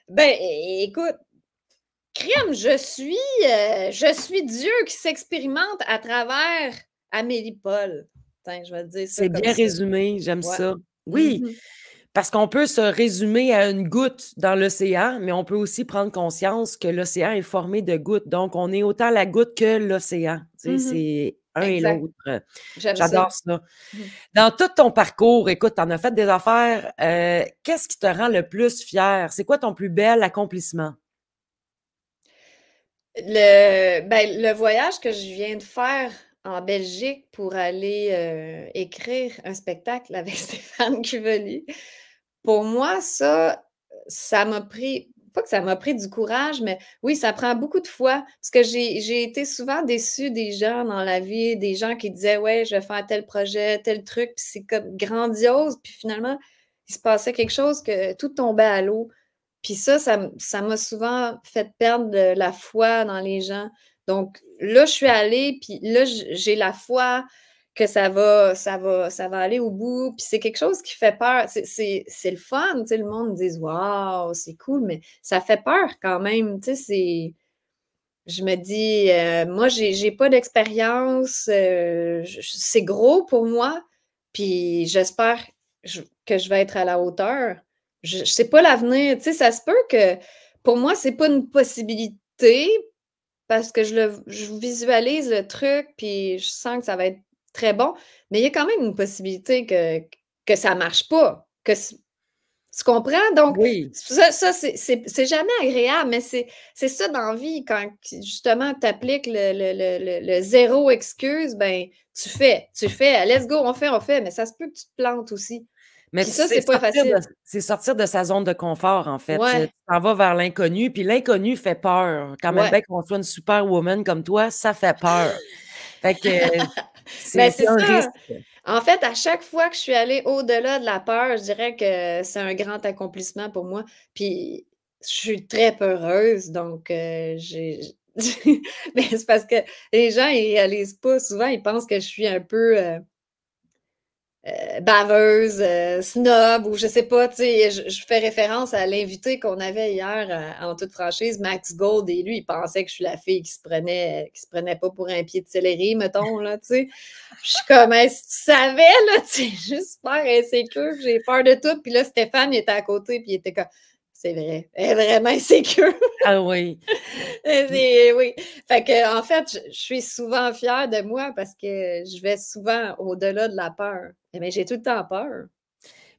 Ben, écoute, crime, je suis Dieu qui s'expérimente à travers Amélie Paul. Tiens, je vais te dire ça C'est comme bien ça. résumé, j'aime Ouais. ça. Oui, Mhm. parce qu'on peut se résumer à une goutte dans l'océan, mais on peut aussi prendre conscience que l'océan est formé de gouttes. Donc, on est autant la goutte que l'océan. Tu sais, Mhm. c'est un et Exact. l'autre. J'aime ça. J'adore ça. Mhm. Dans tout ton parcours, écoute, tu en as fait des affaires. Qu'est-ce qui te rend le plus fier? C'est quoi ton plus bel accomplissement? Le voyage que je viens de faire en Belgique pour aller écrire un spectacle avec Stéphane Cuveli, pour moi, ça m'a pris, pas que ça m'a pris du courage, mais oui, ça prend beaucoup de foi. Parce que j'ai été souvent déçue des gens dans la vie, des gens qui disaient: «Ouais, je vais faire tel projet, tel truc», puis c'est comme grandiose, puis finalement, il se passait quelque chose que tout tombait à l'eau. Puis ça m'a souvent fait perdre la foi dans les gens. Donc là, je suis allée, puis là, j'ai la foi que ça va aller au bout. Puis c'est quelque chose qui fait peur. C'est le fun, tu sais, le monde dit: «Waouh, c'est cool», mais ça fait peur quand même, tu sais, je me dis, moi, j'ai pas d'expérience, c'est gros pour moi, puis j'espère que je vais être à la hauteur. Je sais pas l'avenir, tu sais, ça se peut que pour moi, c'est pas une possibilité parce que je visualise le truc, puis je sens que ça va être très bon, mais il y a quand même une possibilité que ça marche pas, tu comprends? Donc, Oui. ça c'est jamais agréable, mais c'est ça dans la vie quand justement tu appliques le zéro excuse, ben, tu fais, let's go, on fait, mais ça se peut que tu te plantes aussi. Mais Puis ça, c'est pas facile. c'est sortir de sa zone de confort, en fait. Tu Ouais, t'en vas vers l'inconnu, puis l'inconnu fait peur. Quand même ouais. bien qu'on soit une superwoman comme toi, ça fait peur. Fait que Ben, c'est c'est un ça. risque. En fait, à chaque fois que je suis allée au-delà de la peur, je dirais que c'est un grand accomplissement pour moi. Puis je suis très peureuse, donc mais c'est parce que les gens, ils réalisent pas. Souvent, ils pensent que je suis un peu, baveuse, snob ou je sais pas, tu sais, je fais référence à l'invité qu'on avait hier, en toute franchise, Max Gold, et lui, il pensait que je suis la fille qui se prenait pas pour un pied de céleri, mettons, là, tu sais. Je suis comme: «Hey, si tu savais, là, tu sais, je suis super insécure, puis j'ai peur de tout.» Puis là, Stéphane, il était à côté, puis il était comme: «C'est vrai, elle est vraiment insécure.» Ah oui. Oui. Fait que en fait, je suis souvent fière de moi parce que je vais souvent au-delà de la peur. Mais j'ai tout le temps peur.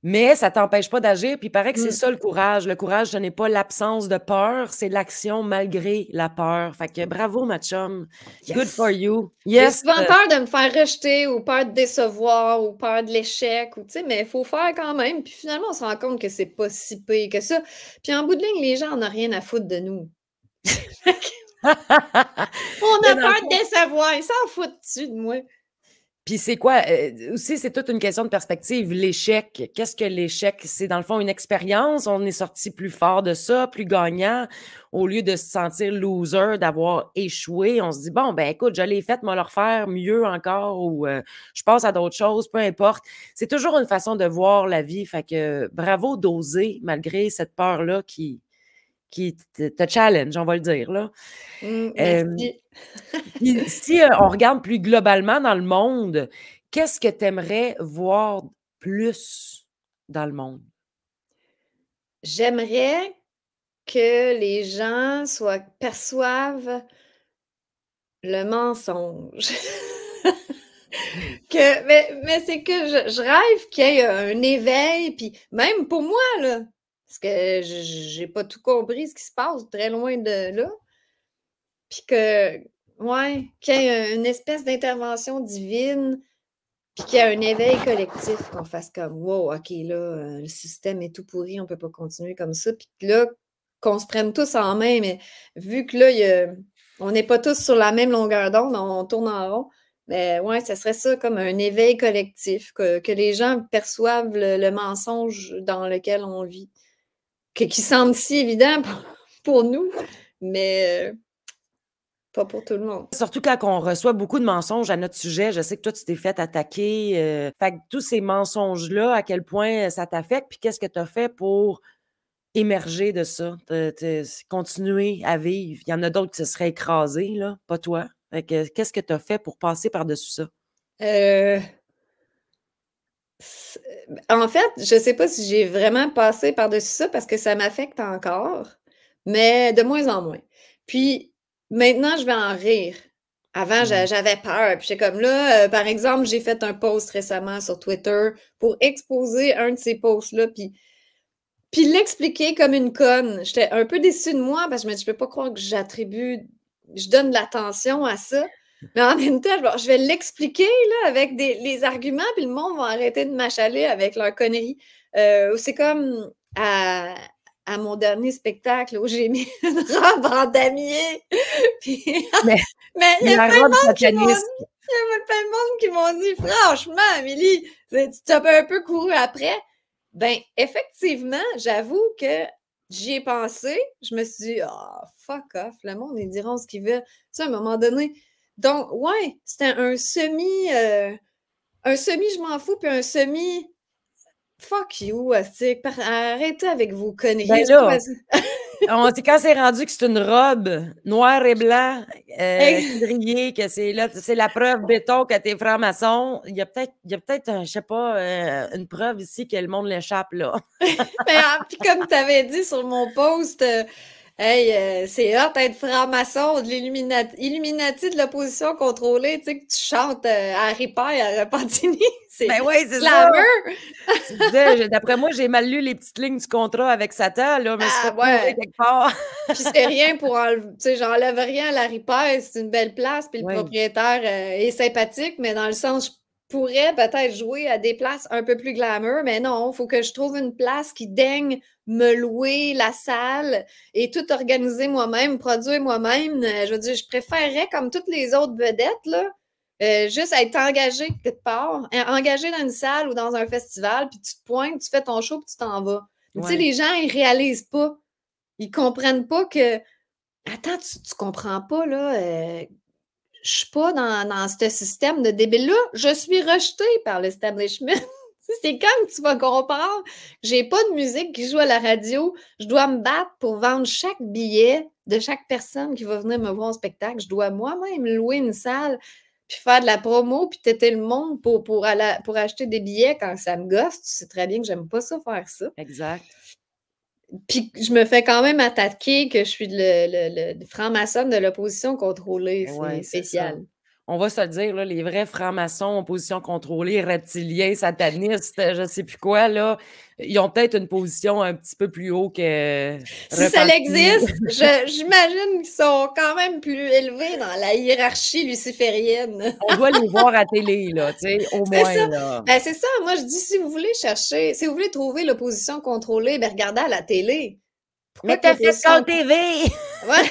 Mais ça t'empêche pas d'agir, puis il paraît que c'est Mmh. ça le courage. Le courage, ce n'est pas l'absence de peur, c'est l'action malgré la peur. Fait que bravo ma chum. Good for Yes! you. J'ai Yes! souvent peur de me faire rejeter ou peur de décevoir ou peur de l'échec ou tu sais, mais il faut faire quand même. Puis finalement, on se rend compte que c'est pas si pire que ça. Puis en bout de ligne, les gens en ont rien à foutre de nous. On Mais a dans le peur de fond décevoir, ils s'en foutent-tu de moi? puis c'est quoi, aussi, c'est toute une question de perspective. L'échec, qu'est-ce que l'échec? C'est dans le fond une expérience, on est sorti plus fort de ça, plus gagnant, au lieu de se sentir loser, d'avoir échoué. On se dit: «Bon, ben écoute, je l'ai faite, moi le refaire mieux encore ou je passe à d'autres choses», peu importe. C'est toujours une façon de voir la vie, fait que bravo d'oser malgré cette peur-là qui te challenge, on va le dire, là. Hem Merci. Puis si, on regarde plus globalement dans le monde, Qu'est-ce que tu aimerais voir plus dans le monde? J'aimerais que les gens perçoivent le mensonge. Mais c'est que je rêve qu'il y ait un éveil, puis même pour moi, là, parce que j'ai pas tout compris ce qui se passe très loin de là. Puis ouais, qu'il y ait une espèce d'intervention divine, puis qu'il y ait un éveil collectif, qu'on fasse comme wow, OK, là, le système est tout pourri, on peut pas continuer comme ça. Puis là, qu'on se prenne tous en main, mais vu que là, on n'est pas tous sur la même longueur d'onde, on tourne en rond. Mais ouais, ça serait ça comme un éveil collectif, que les gens perçoivent le mensonge dans lequel on vit, qui semble si évident pour nous, mais pas pour tout le monde. Surtout quand on reçoit beaucoup de mensonges à notre sujet. Je sais que toi, tu t'es fait attaquer. Fait que tous ces mensonges-là, à quel point ça t'affecte, puis qu'est-ce que tu as fait pour émerger de ça, continuer à vivre? Il y en a d'autres qui se seraient écrasés, là, pas toi. Fait que, qu'est-ce que tu as fait pour passer par-dessus ça? En fait, je sais pas si j'ai vraiment passé par-dessus ça parce que ça m'affecte encore, mais de moins en moins. Puis maintenant, je vais en rire. Avant, j'avais peur. Puis j'étais comme là, par exemple, j'ai fait un post récemment sur Twitter pour exposer un de ces posts-là, puis l'expliquer comme une conne. J'étais un peu déçue de moi parce que je me dis, je peux pas croire que je donne de l'attention à ça. Mais en même temps, je vais l'expliquer là, avec les arguments, puis le monde va arrêter de m'achaler avec leurs conneries. C'est comme à mon dernier spectacle où j'ai mis une robe en damier. Puis, mais il y a plein de monde qui m'ont dit, franchement, Amélie, tu as un peu couru après. Ben, effectivement, j'avoue que j'y ai pensé. Je me suis dit, fuck off, le monde, ils diront ce qu'ils veulent. Tu sais, à un moment donné. Donc, ouais, c'était un semi, je m'en fous, puis un semi, fuck you, arrêtez avec vos conneries. Ben là, quand c'est rendu que c'est une robe noir et blanc, quadrillée, que c'est la preuve béton que t'es franc-maçon, il y a peut-être, je sais pas, une preuve ici que le monde l'échappe, là. Puis comme tu avais dit sur mon post, hey, c'est hot d'être franc-maçon de l'Illuminati de l'opposition contrôlée, tu sais, que tu chantes à Harry Potter, à Repentigny. Ben oui, c'est ça. Tu disais, d'après moi, j'ai mal lu les petites lignes du contrat avec Satan, là, mais c'est pas quelque part. Puis c'est rien pour enlever, tu sais, j'enlève rien à la Harry Potter, c'est une belle place, puis le propriétaire est sympathique, mais dans le sens, je pourrais peut-être jouer à des places un peu plus glamour, mais non, il faut que je trouve une place qui daigne me louer la salle et tout organiser moi-même, produire moi-même. Je veux dire, je préférerais, comme toutes les autres vedettes, là, juste être engagée quelque part, engagée dans une salle ou dans un festival, puis tu te pointes, tu fais ton show, puis tu t'en vas. Tu sais, les gens, ils réalisent pas. Ils comprennent pas que... Attends, tu comprends pas, là... je suis pas dans ce système de débile-là. Je suis rejetée par l'establishment. C'est quand tu vas comprendre que j'ai pas de musique qui joue à la radio. Je dois me battre pour vendre chaque billet de chaque personne qui va venir me voir en spectacle. Je dois moi-même louer une salle, puis faire de la promo, puis têter le monde pour acheter des billets quand ça me gosse. Tu sais très bien que j'aime pas ça, faire ça. Exact. Puis je me fais quand même attaquer que je suis le franc-maçonne de l'opposition contrôlée. C'est spécial. On va se le dire, là, les vrais francs-maçons, opposition contrôlée, reptiliens, satanistes, je ne sais plus quoi, là, ils ont peut-être une position un petit peu plus haut que... Si ça existe, j'imagine qu'ils sont quand même plus élevés dans la hiérarchie luciférienne. On doit les voir à télé, là, tu sais, au moins, ça. là. Ben, c'est ça, moi je dis, si vous voulez trouver l'opposition contrôlée, ben regardez à la télé. Mais t'as fait Call TV! Ouais.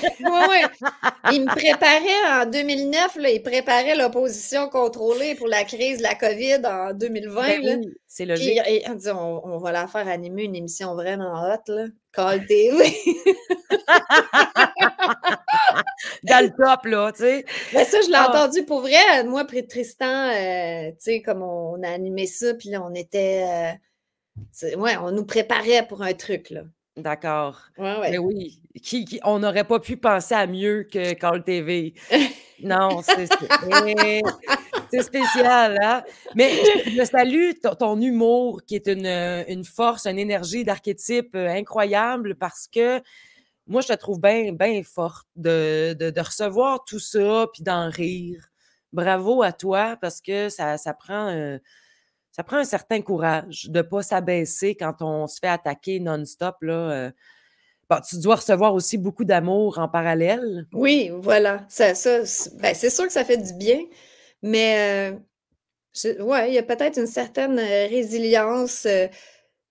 Il me préparait en 2009, là, il préparait l'opposition contrôlée pour la crise de la COVID en 2020. Ben là. oui, c'est logique. Puis, on dit, on va la faire animer une émission vraiment hot, là. Call TV. Dans le top, là, tu sais. Ben ça, je l'ai entendu pour vrai. Moi, près de Tristan, tu sais, comme on a animé ça, puis là, on était... on nous préparait pour un truc, là. D'accord. Ouais. Mais oui, on n'aurait pas pu penser à mieux que Call TV. Non, c'est... C'est spécial, hein? Mais je salue ton humour qui est une force, une énergie d'archétype incroyable parce que moi, je te trouve bien ben forte de recevoir tout ça puis d'en rire. Bravo à toi parce que ça prend un certain courage de ne pas s'abaisser quand on se fait attaquer non-stop, là. Bon, tu dois recevoir aussi beaucoup d'amour en parallèle. Oui, voilà. Ben, c'est sûr que ça fait du bien, mais ouais, il y a peut-être une certaine résilience,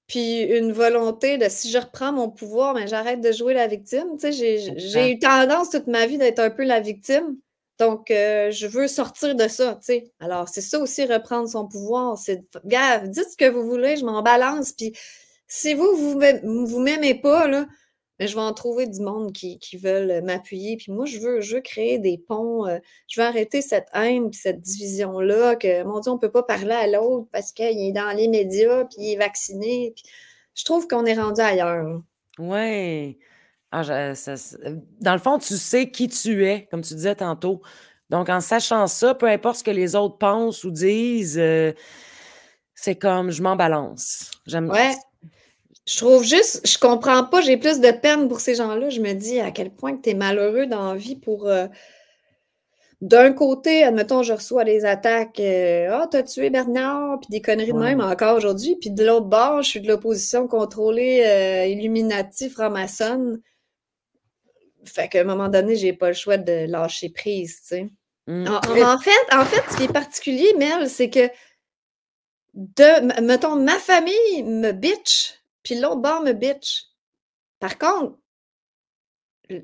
puis une volonté de si je reprends mon pouvoir, ben, j'arrête de jouer la victime. Tu sais, j'ai Exact. eu tendance toute ma vie d'être un peu la victime. Donc, je veux sortir de ça, tu sais. Alors, c'est ça aussi, reprendre son pouvoir. C'est, gars, dites ce que vous voulez, je m'en balance. Puis, si vous m'aimez pas, là, mais je vais en trouver du monde qui veulent m'appuyer. Puis moi, je veux créer des ponts. Je veux arrêter cette haine puis cette division-là, que, mon Dieu, on ne peut pas parler à l'autre parce qu'il est dans les médias puis il est vacciné. Puis je trouve qu'on est rendu ailleurs, là. Ouais. Ah, dans le fond, tu sais qui tu es, comme tu disais tantôt. Donc, en sachant ça, peu importe ce que les autres pensent ou disent, c'est comme je m'en balance. J'aime. Ouais. Je trouve juste, je comprends pas, j'ai plus de peine pour ces gens-là. Je me dis à quel point tu es malheureux dans la vie pour. D'un côté, admettons, je reçois des attaques, «Ah, t'as tué Bernard», puis des conneries de même Ouais. encore aujourd'hui. Puis de l'autre bord, je suis de l'opposition contrôlée, Illuminati, franc-maçonne. Fait qu'à un moment donné, j'ai pas le choix de lâcher prise, tu sais. Mm. En fait, ce qui est particulier, Mel, c'est que mettons, ma famille me bitch, puis l'autre bord me bitch. Par contre,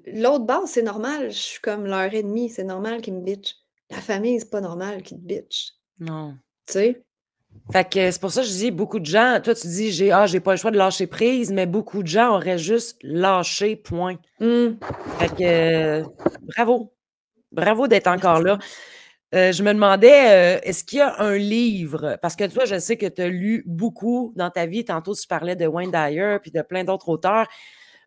l'autre bord, c'est normal, je suis comme leur ennemi, c'est normal qu'ils me bitch. La famille, c'est pas normal qu'ils te bitch, Non. tu sais? Fait que c'est pour ça que je dis beaucoup de gens, toi tu dis j'ai pas le choix de lâcher prise, mais beaucoup de gens auraient juste lâché, point. Mmh. Fait que bravo. Bravo d'être encore là. Merci. Je me demandais, est-ce qu'il y a un livre, parce que toi, je sais que tu as lu beaucoup dans ta vie. Tantôt, tu parlais de Wayne Dyer puis de plein d'autres auteurs.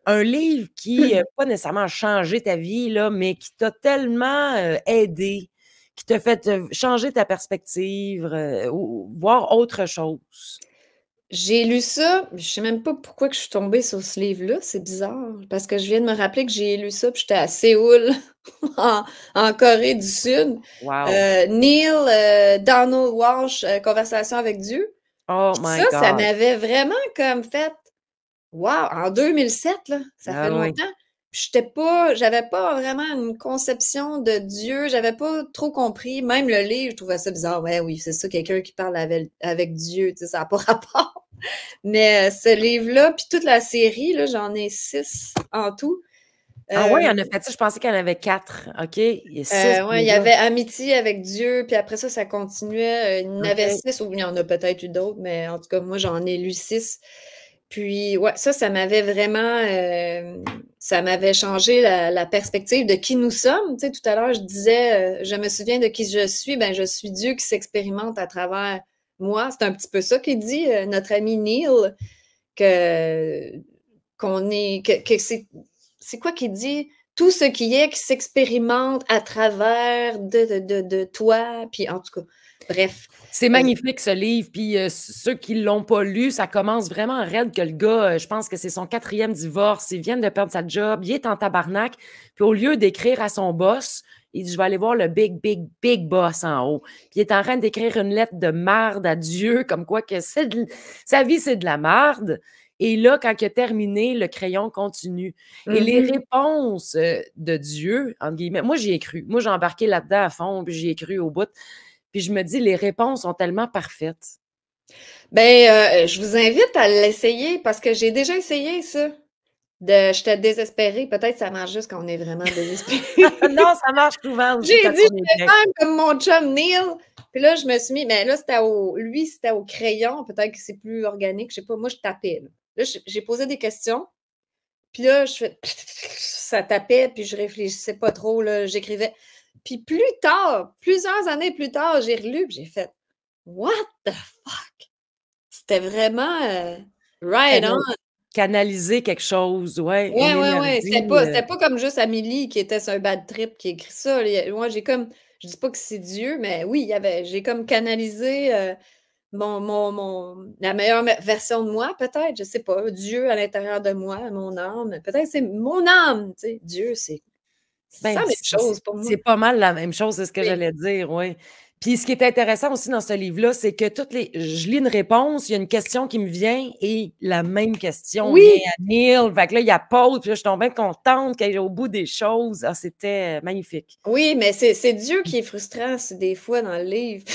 Un livre qui, pas nécessairement changé ta vie, là, mais qui t'a tellement aidé, qui t'a fait changer ta perspective, ou voir autre chose. J'ai lu ça, je sais même pas pourquoi que je suis tombée sur ce livre-là, c'est bizarre, parce que je viens de me rappeler que j'ai lu ça, puis j'étais à Séoul, en Corée du Sud. Wow! Neil Donald Walsh, Conversation avec Dieu. Oh Puis my ça God! m'avait vraiment comme fait wow! En 2007 là, ça fait Ah oui. longtemps. Puis j'avais pas vraiment une conception de Dieu, j'avais pas trop compris. Même le livre, je trouvais ça bizarre. Ouais, oui, c'est ça, quelqu'un qui parle avec Dieu, tu sais, ça n'a pas rapport. Mais ce livre-là, puis toute la série, là, j'en ai 6 en tout. Ah ouais, il y Euh, en a fait ça, je pensais qu'il y en avait 4. OK, il y a 6 ouais, il y déjà. avait Amitié avec Dieu, puis après ça continuait. Il y en avait OK. 6, ou il y en a peut-être eu d'autres, mais en tout cas, moi, j'en ai lu 6. Puis, ouais, ça m'avait vraiment, ça m'avait changé la perspective de qui nous sommes. Tu sais, tout à l'heure, je disais, je me souviens de qui je suis. Ben, je suis Dieu qui s'expérimente à travers moi. C'est un petit peu ça qu'il dit, notre ami Neil, que qu'on est, que c'est quoi qu'il dit? Tout ce qui est qui s'expérimente à travers de toi. Puis, en tout cas, bref. C'est Euh, magnifique ce livre, puis ceux qui l'ont pas lu, ça commence vraiment raide que le gars, je pense que c'est son 4e divorce, il vient de perdre sa job, il est en tabarnak, puis au lieu d'écrire à son boss, il dit: «Je vais aller voir le big, big, big boss en haut». Puis il est en train d'écrire une lettre de marde à Dieu, comme quoi que sa vie, c'est de la marde. Et là, quand il a terminé, le crayon continue. Et les mhm. réponses de Dieu, entre guillemets, moi j'y ai cru. Moi j'ai embarqué là-dedans à fond, puis j'y ai cru au bout. Puis je me dis, les réponses sont tellement parfaites. Ben, je vous invite à l'essayer parce que j'ai déjà essayé ça. J'étais désespérée. Peut-être ça marche juste quand on est vraiment désespéré. Non, ça marche souvent aussi J'ai quand dit, on est je vais bien. faire comme mon chum Neil. Puis là, je me suis mis, mais là, c'était au crayon. Peut-être que c'est plus organique. Je sais pas. Moi, je tapais. Là, j'ai posé des questions. Puis là, je fais, ça tapait. Puis je réfléchissais pas trop. Là, j'écrivais. Puis plus tard, plusieurs années plus tard, j'ai relu. Puis j'ai fait, What the fuck? C'était vraiment right on. Cana canaliser quelque chose, ouais, une Ouais, ouais, ouais. énergie, C'était pas comme juste Amélie qui était sur un bad trip qui écrit ça. Là. Moi, j'ai comme. je dis pas que c'est Dieu, mais oui, j'ai comme canalisé la meilleure version de moi, peut-être, je sais pas, Dieu à l'intérieur de moi, mon âme. Peut-être c'est mon âme, tu sais. Dieu, c'est ça Ben, la même chose pour moi. c'est pas mal la même chose, c'est ce que Oui. j'allais dire, oui. Puis ce qui est intéressant aussi dans ce livre-là, c'est que je lis une réponse, il y a une question qui me vient et la même question vient Oui, à Neil. Fait que là, il y a pause, puis là, je suis donc bien contente qu'elle est au bout des choses. Ah, c'était magnifique. oui, mais c'est Dieu qui est frustrant, des fois, dans le livre.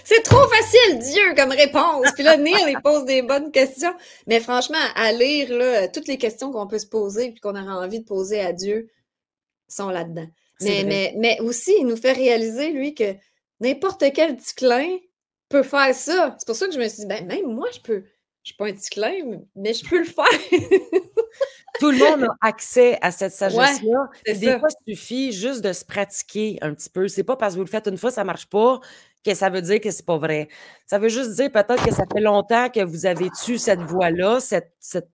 C'est trop facile, Dieu, comme réponse. Puis là, Neil, il pose des bonnes questions. Mais franchement, à lire, là, toutes les questions qu'on peut se poser puis qu'on aurait envie de poser à Dieu sont là-dedans. C'est vrai. Mais aussi, il nous fait réaliser, lui, que n'importe quel petit clin peut faire ça. C'est pour ça que je me suis dit, ben, même moi, je suis pas un petit clin, mais je peux le faire. Tout le monde a accès à cette Ouais, sagesse-là. c'est Puis des ça. fois, il suffit juste de se pratiquer un petit peu. C'est pas parce que vous le faites une fois, ça marche pas, que ça veut dire que c'est pas vrai. Ça veut juste dire peut-être que ça fait longtemps que vous avez eu cette voie-là, cette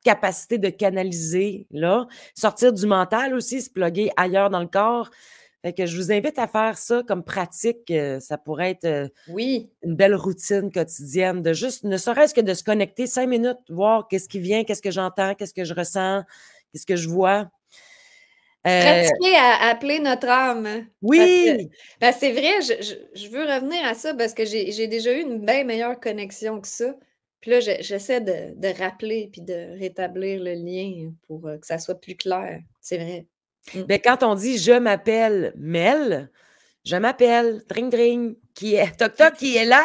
capacité de canaliser là, sortir du mental aussi, se plugger ailleurs dans le corps. Fait que je vous invite à faire ça comme pratique. Ça pourrait être Oui. une belle routine quotidienne de juste, ne serait-ce que de se connecter 5 minutes, voir qu'est-ce qui vient, qu'est-ce que j'entends, qu'est-ce que je ressens, qu'est-ce que je vois. Euh, Pratiquer à appeler notre âme, hein, oui, parce que c'est vrai, je veux revenir à ça parce que j'ai déjà eu une bien meilleure connexion que ça. Puis là, j'essaie de rappeler puis de rétablir le lien pour, que ça soit plus clair. C'est vrai. Mmh. ben, quand on dit je m'appelle Mel, je m'appelle, dring dring, qui est toc toc, qui est là,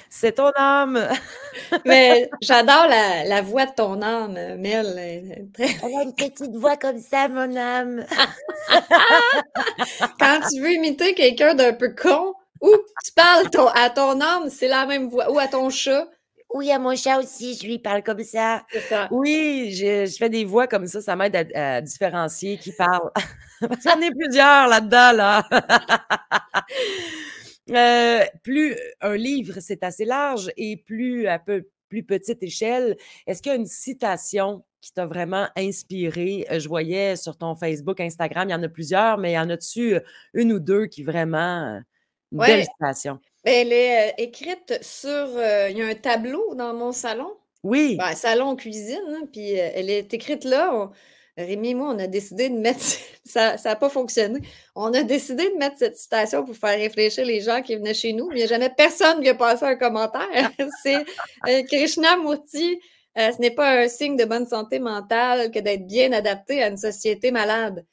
c'est ton âme. Mais j'adore la voix de ton âme, Mel, elle est très Elle a une petite voix comme ça, mon âme. quand tu veux imiter quelqu'un d'un peu con ou tu parles à ton âme, c'est la même voix ou à ton chat, Oui, à mon chat aussi, je lui parle comme ça. c'est ça. Oui, je fais des voix comme ça m'aide à différencier qui parle. Parce qu'il y en a plusieurs là-dedans, là. Plus un livre, c'est assez large et plus à peu plus petite échelle, est-ce qu'il y a une citation qui t'a vraiment inspiré? Je voyais sur ton Facebook, Instagram, il y en a plusieurs, mais y en a-tu une ou deux qui vraiment, une belle Ouais. citation? Ben, elle est, écrite sur, il y a un tableau dans mon salon. Oui, Ben, salon cuisine, hein, puis, elle est écrite là. Rémi et moi, on a décidé de mettre ça a pas fonctionné. On a décidé de mettre cette citation pour faire réfléchir les gens qui venaient chez nous, mais il y a jamais personne qui a passé un commentaire. C'est, Krishnamurti, «Ce n'est pas un signe de bonne santé mentale que d'être bien adapté à une société malade».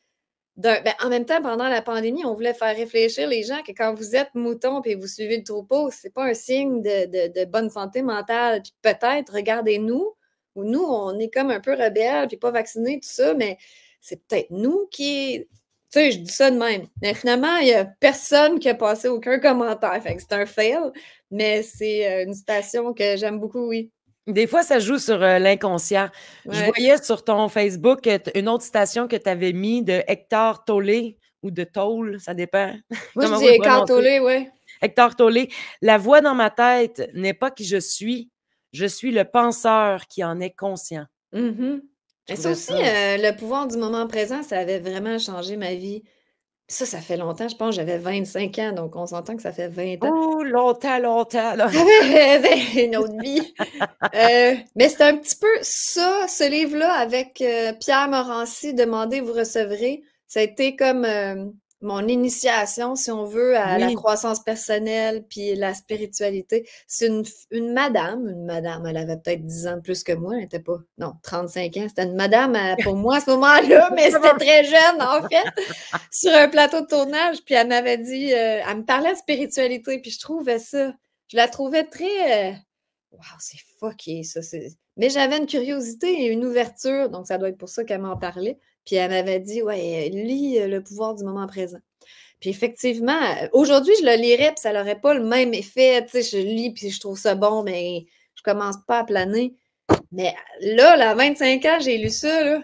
En même temps, pendant la pandémie, on voulait faire réfléchir les gens que quand vous êtes mouton et vous suivez le troupeau, c'est pas un signe de bonne santé mentale. Puis peut-être, regardez-nous, où nous, on est comme un peu rebelles, puis pas vaccinés, tout ça, mais c'est peut-être nous qui. Tu sais, je dis ça de même. Mais finalement, il y a personne qui a passé aucun commentaire. Fait que c'est un fail, mais c'est une citation que j'aime beaucoup, oui. des fois, ça joue sur, l'inconscient. Je Ouais. voyais sur ton Facebook, une autre citation que tu avais mis de Hector Tolle ou de Tolle, ça dépend Moi, je comment dis vous le prononcez. écartolé, ouais. Hector Tolle: «La voix dans ma tête n'est pas qui je suis le penseur qui en est conscient». Mhm. Je Et ça trouvais aussi, ça le pouvoir du moment présent, ça avait vraiment changé ma vie. Ça fait longtemps, je pense que j'avais 25 ans, donc on s'entend que ça fait 20 ans. oh, longtemps, longtemps, là. J'avais une autre vie. Mais c'est un petit peu ça, ce livre-là avec, Pierre Morancy, «Demandez, vous recevrez». Ça a été comme, mon initiation, si on veut, à la Oui, croissance personnelle puis la spiritualité. C'est une madame, elle avait peut-être 10 ans de plus que moi, elle était pas non, 35 ans. C'était une madame, pour moi à ce moment-là, mais c'était très jeune en fait, sur un plateau de tournage, puis elle m'avait dit, elle me parlait de spiritualité, puis je la trouvais très, waouh, c'est fucké ça, mais j'avais une curiosité et une ouverture, donc ça doit être pour ça qu'elle m'en parlait. Puis elle m'avait dit: «Ouais, lis, Le pouvoir du moment présent». Puis effectivement, aujourd'hui, je le lirais, puis ça n'aurait pas le même effet. Tu sais, je lis, puis je trouve ça bon, mais je commence pas à planer. Mais là, à 25 ans, j'ai lu ça, là.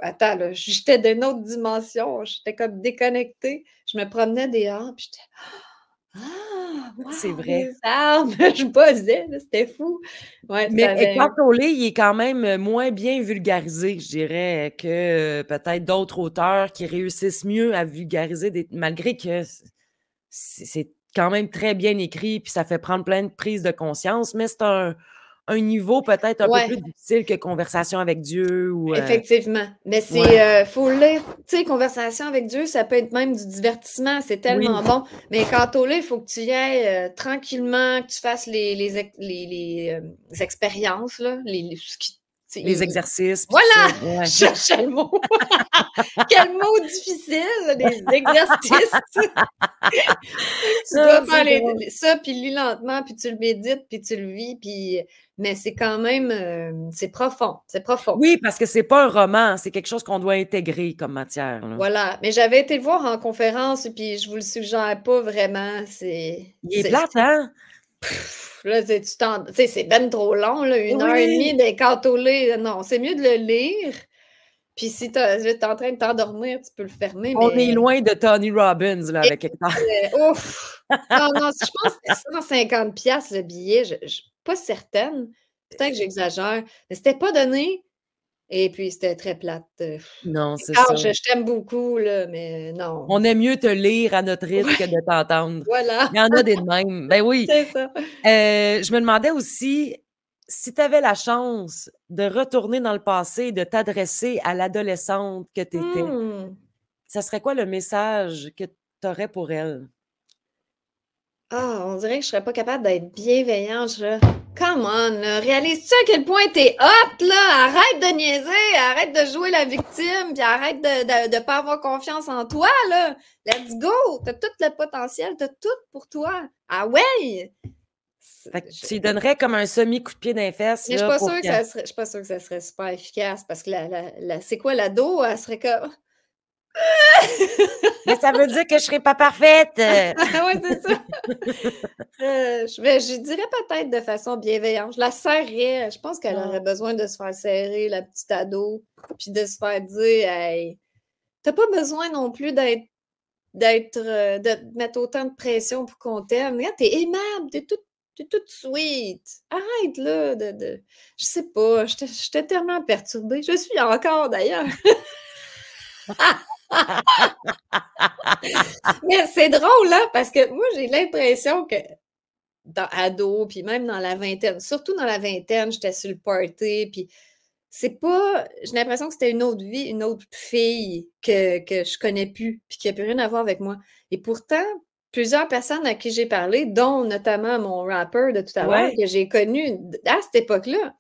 Attends, là, j'étais d'une autre dimension. J'étais comme déconnectée. Je me promenais dehors, puis j'étais Ah! C'est Wow! vrai. Des arbres! Je buzzais, là, c'était fou. Ouais, Mais ça avait Eckhart Tolle, il est quand même, moins bien vulgarisé, je dirais, que, peut-être d'autres auteurs qui réussissent mieux à vulgariser des malgré que c'est quand même très bien écrit, puis ça fait prendre plein de prises de conscience, mais c'est un niveau peut-être un peu ouais. plus difficile que Conversation avec Dieu ou, Effectivement, mais ouais. c'est, faut lire, tu sais, conversation avec Dieu, ça peut être même du divertissement, c'est tellement Oui, bon, mais quand au lit, il faut que tu y ailles, tranquillement, que tu fasses les expériences, là, ce qui tu sais, les exercices puis tout ça, voilà! Je ouais. cherchais le mot. Quel mot difficile, les exercices. Tu Ah, dois faire c'est drôle. ça, puis lis lentement, puis tu le médites, puis tu le vis, puis mais c'est quand même, c'est profond, c'est profond. Oui, parce que c'est pas un roman, c'est quelque chose qu'on doit intégrer comme matière, là. Voilà, mais j'avais été le voir en conférence, puis je vous le suggère pas vraiment, Il est plate, c'est hein? là, tu sais, c'est ben trop long, là, 1 heure et demie Oui! d'Eckhart non, c'est mieux de le lire, puis si tu es en train de t'endormir, tu peux le fermer, On est mais loin de Tony Robbins, là, avec Hector. ouf! Non, non, je pense que c'était 150 $ le billet, je pas certaine, peut-être que j'exagère, mais c'était pas donné et puis c'était très plate, Non, c'est Carl, ça. je t'aime beaucoup, là, mais non. On aime mieux te lire à notre rythme Ouais, que de t'entendre. voilà, Il y en a des de même. Ben oui. c'est ça. Je me demandais aussi, si tu avais la chance de retourner dans le passé et de t'adresser à l'adolescente que tu étais, Mmh. ça serait quoi le message que tu aurais pour elle? Ah, on dirait que je serais pas capable d'être bienveillante, là. Come on, là, réalises-tu à quel point tu es hot, là? Arrête de niaiser, arrête de jouer la victime, puis arrête de pas avoir confiance en toi, là. Let's go! Tu tout le potentiel, tu tout pour toi. Ah ouais! Fait que Je tu lui donnerais comme un semi-coup de pied dans les fesses, mais là, pour que je suis pas sûre que ça serait super efficace parce que la c'est quoi l'ado? Elle serait comme mais ça veut dire que je serai pas parfaite! ouais, c'est ça. Je dirais peut-être de façon bienveillante. Je la serrerais. Je pense qu'elle aurait Oh, besoin de se faire serrer, la petite ado, puis de se faire dire: «Hey, tu pas besoin non plus de te mettre autant de pression pour qu'on t'aime. Regarde, tu aimable, tu toute sweet. Arrête là je sais pas, j'étais tellement perturbée. Je suis encore d'ailleurs. Mais c'est drôle, hein, parce que moi, j'ai l'impression que dans ado, puis même dans la vingtaine, surtout dans la vingtaine, j'étais sur le party, puis c'est pas j'ai l'impression que c'était une autre vie, une autre fille que je connais plus, puis qui a plus rien à voir avec moi et pourtant, plusieurs personnes à qui j'ai parlé, dont notamment mon rappeur de tout à l'heure, ouais, que j'ai connu à cette époque-là,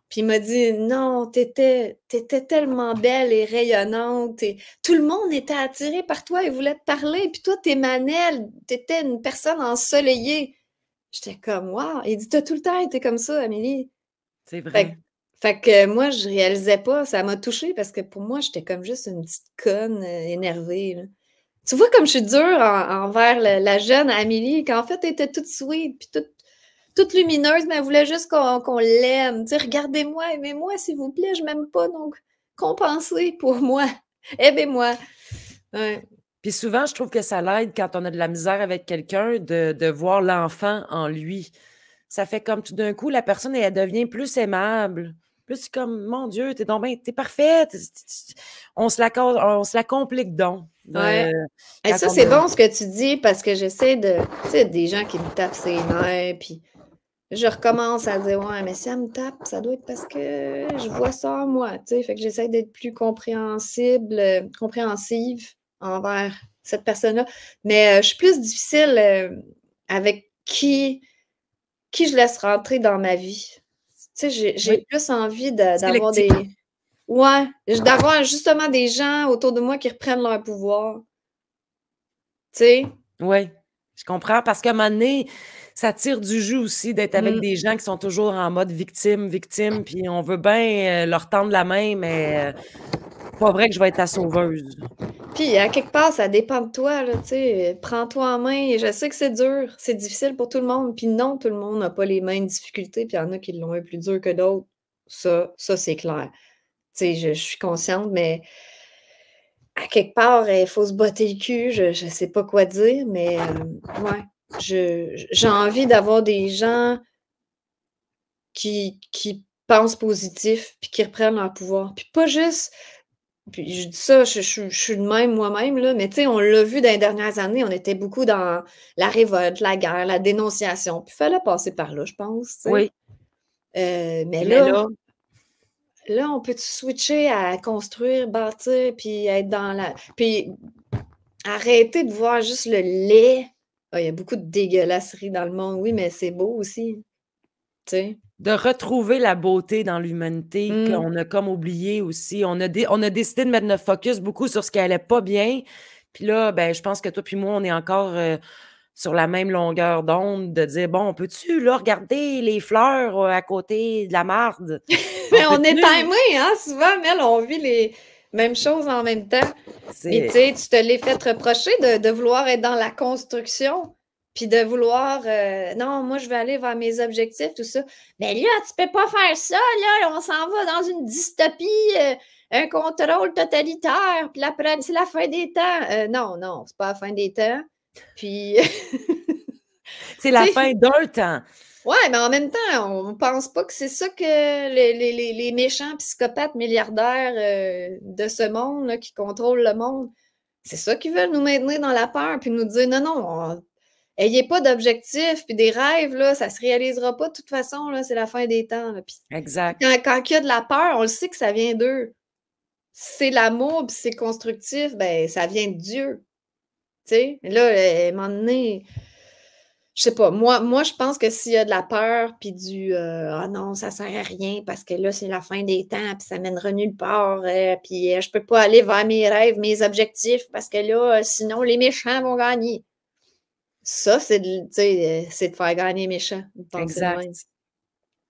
puis il m'a dit: «Non, tu étais tellement belle et rayonnante et tout le monde était attiré par toi et voulait te parler, puis toi, tu émanais, tu étais une personne ensoleillée». J'étais comme: «Waouh!» Il dit: «Tu as tout le temps été comme ça, Amélie». c'est Fait que vrai. fait que moi, je réalisais pas, ça m'a touchée parce que pour moi, j'étais comme juste une petite conne, énervée, là. Tu vois comme je suis dure envers la jeune Amélie, qu'en fait, elle était toute sweet puis toute lumineuse, mais elle voulait juste qu'on l'aime. Tu sais: «Regardez-moi, aimez-moi s'il vous plaît, je m'aime pas, donc compensez pour moi, aimez-moi». Ouais, Puis souvent, je trouve que ça l'aide quand on a de la misère avec quelqu'un de voir l'enfant en lui. Ça fait comme tout d'un coup, la personne, elle devient plus aimable. Plus comme: «Mon Dieu, tu es donc bien tu es parfaite!» On se la complique donc ouais. Et quand ça, on c'est a bon ce que tu dis parce que j'essaie de tu sais, des gens qui me tapent ses nerfs, puis je recommence à dire: «Ouais, mais si elle me tape, ça doit être parce que je vois ça en moi», tu sais? Fait que j'essaie d'être plus compréhensive envers cette personne-là. Mais, je suis plus difficile, avec qui je laisse rentrer dans ma vie. Tu sais, j'ai oui, plus envie d'avoir sélectif. des ouais, d'avoir justement des gens autour de moi qui reprennent leur pouvoir, tu sais? Oui, je comprends parce qu'à un moment donné, ça tire du jus aussi d'être avec Mmh. des gens qui sont toujours en mode victime, victime, puis on veut bien, leur tendre la main, mais pas vrai que je vais être ta sauveuse. Puis à quelque part, ça dépend de toi, là, tu sais, prends-toi en main. Je sais que c'est dur, c'est difficile pour tout le monde, puis non, tout le monde n'a pas les mêmes difficultés, puis il y en a qui l'ont un plus dur que d'autres. Ça c'est clair. Tu sais, je suis consciente, mais à quelque part, il faut se botter le cul, je ne sais pas quoi dire, mais ouais, j'ai envie d'avoir des gens qui pensent positif, puis qui reprennent leur pouvoir. Puis pas juste, puis je dis ça, je suis de même moi-même, là, mais tu sais, on l'a vu dans les dernières années, on était beaucoup dans la révolte, la guerre, la dénonciation, puis il fallait passer par là, je pense, tu sais. Oui. Mais Mais là, là, on peut switcher à construire, bâtir, puis être dans la... Puis arrêter de voir juste le lait. Ah, il y a beaucoup de dégueulasseries dans le monde, oui, mais c'est beau aussi, tu sais. de retrouver la beauté dans l'humanité Mmh. qu'on a comme oublié aussi. On a décidé de mettre notre focus beaucoup sur ce qui allait pas bien. Puis là, ben, je pense que toi puis moi, on est encore sur la même longueur d'onde de dire, bon, peut-tu là regarder les fleurs à côté de la marde? Mais On on est peut-tu? timés, hein, souvent, Mel, on vit les mêmes choses en même temps. Mais tu C'est sais, tu te l'es fait reprocher de vouloir être dans la construction, puis de vouloir, non, moi, je vais aller vers mes objectifs, tout ça. Mais là, tu peux pas faire ça, là, on s'en va dans une dystopie, un contrôle totalitaire, puis après, c'est la fin des temps. Non, non, c'est pas la fin des temps. Puis, c'est tu la sais, fin d'un temps. ouais, mais en même temps, on pense pas que c'est ça que les méchants psychopathes milliardaires de ce monde là, qui contrôlent le monde, c'est ça qu'ils veulent nous maintenir dans la peur, puis nous dire non, non, ayez pas d'objectifs, puis des rêves, là, ça se réalisera pas de toute façon, là, c'est la fin des temps. Là. Puis Exact. quand il y a de la peur, on le sait que ça vient d'eux. Si c'est l'amour, puis c'est constructif, ben ça vient de Dieu. Tu sais, là, à un moment donné, je sais pas, moi je pense que s'il y a de la peur puis du «Ah non, ça sert à rien parce que là, c'est la fin des temps puis ça mènera nulle part, puis je peux pas aller vers mes rêves, mes objectifs parce que là, sinon les méchants vont gagner». Ça, c'est de tu sais, c'est de faire gagner les méchants, de penser de même. Exact.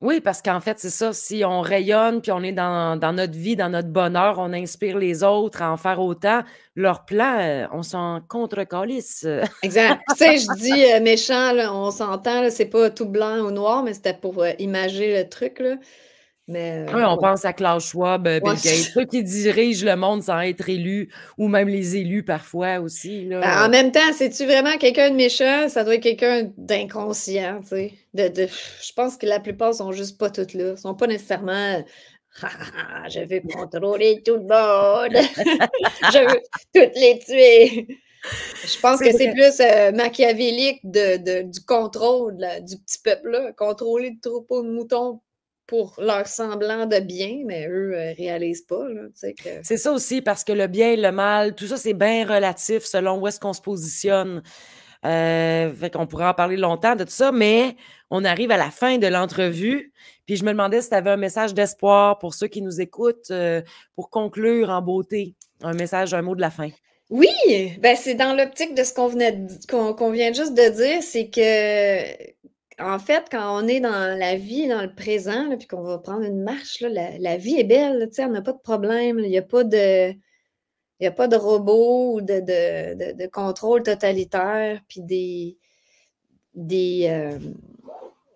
Oui, parce qu'en fait, c'est ça, si on rayonne, puis on est dans notre vie, dans notre bonheur, on inspire les autres à en faire autant, leur plan, on s'en contre-calisse. Exact. Tu sais, je dis, méchant là, on s'entend là, c'est pas tout blanc ou noir, mais c'était pour, imager le truc là, mais Oui, on ouais. pense à Klaus Schwab, Ouais, Bill Gates, ceux qui dirigent le monde sans être élus ou même les élus parfois aussi, là, en même temps, c'est-tu vraiment quelqu'un de méchant? Ça doit être quelqu'un d'inconscient, tu sais. Je pense que la plupart sont juste pas toutes là. Ils sont pas nécessairement «Ah, ah, ah, je veux contrôler tout le monde, je veux toutes les tuer». Je pense c'est que c'est vrai. plus machiavélique du contrôle du petit peuple-là, contrôler le troupeau de moutons pour leur semblant de bien, mais eux réalisent pas, là, tu sais que. C'est ça aussi parce que le bien et le mal, tout ça, c'est bien relatif selon où est-ce qu'on se positionne. Fait qu'on pourrait en parler longtemps de tout ça, mais on arrive à la fin de l'entrevue, puis je me demandais si tu avais un message d'espoir pour ceux qui nous écoutent, pour conclure en beauté. Un message, un mot de la fin. Oui, ben c'est dans l'optique de ce qu'on vient juste de dire, c'est que en fait, quand on est dans la vie, dans le présent, là, puis qu'on va prendre une marche, là, la vie est belle, là, tu sais, on n'a pas de problème, là, il n'y a pas de, il y a pas de robot ou de contrôle totalitaire, puis des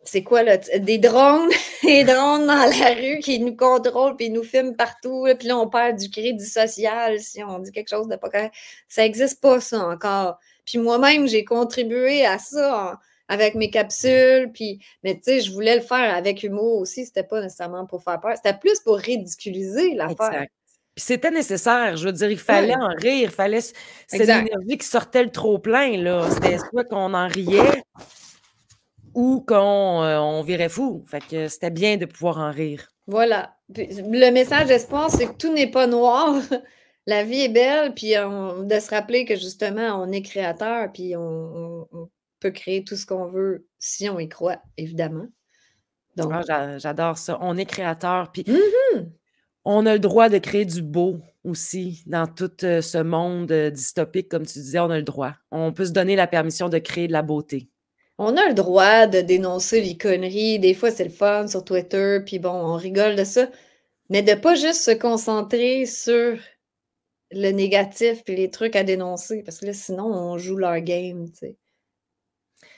c'est quoi là, des drones, des drones dans la rue qui nous contrôlent puis nous filment partout, là, puis là on perd du crédit social si on dit quelque chose de pas correct. Ça n'existe pas ça encore. Puis moi-même j'ai contribué à ça avec mes capsules, puis mais tu sais je voulais le faire avec humour aussi, c'était pas nécessairement pour faire peur, c'était plus pour ridiculiser l'affaire. Exact. Puis c'était nécessaire, je veux dire, il fallait Ouais, en rire, il fallait c'est exact. l'énergie qui sortait le trop plein, là. C'était soit qu'on en riait ou qu'on, on virait fou. Fait que c'était bien de pouvoir en rire. Voilà. Puis le message d'espoir, c'est que tout n'est pas noir. La vie est belle, puis de se rappeler que justement, on est créateur, puis on peut créer tout ce qu'on veut si on y croit, évidemment. Donc, Ah, j'adore ça. On est créateur, puis mmh on a le droit de créer du beau aussi dans tout, ce monde, dystopique, comme tu disais, on a le droit. On peut se donner la permission de créer de la beauté. on a le droit de dénoncer les conneries. Des fois, c'est le fun sur Twitter, puis bon, on rigole de ça. Mais de pas juste se concentrer sur le négatif puis les trucs à dénoncer, parce que là, sinon, on joue leur game, tu sais.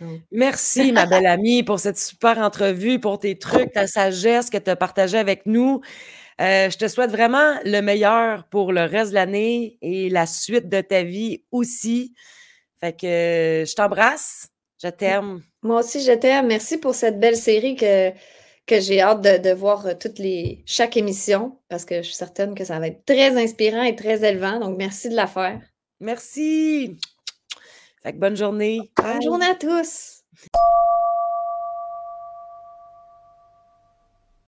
Donc, Merci, ma belle amie, pour cette super entrevue, pour tes trucs, ta sagesse que tu as partagée avec nous. Je te souhaite vraiment le meilleur pour le reste de l'année et la suite de ta vie aussi. Fait que je t'embrasse, je t'aime. moi aussi, je t'aime. Merci pour cette belle série que j'ai hâte de voir chaque émission parce que je suis certaine que ça va être très inspirant et très élevant. Donc, merci de la faire. Merci. Fait que bonne journée. Bonne Bye. journée à tous!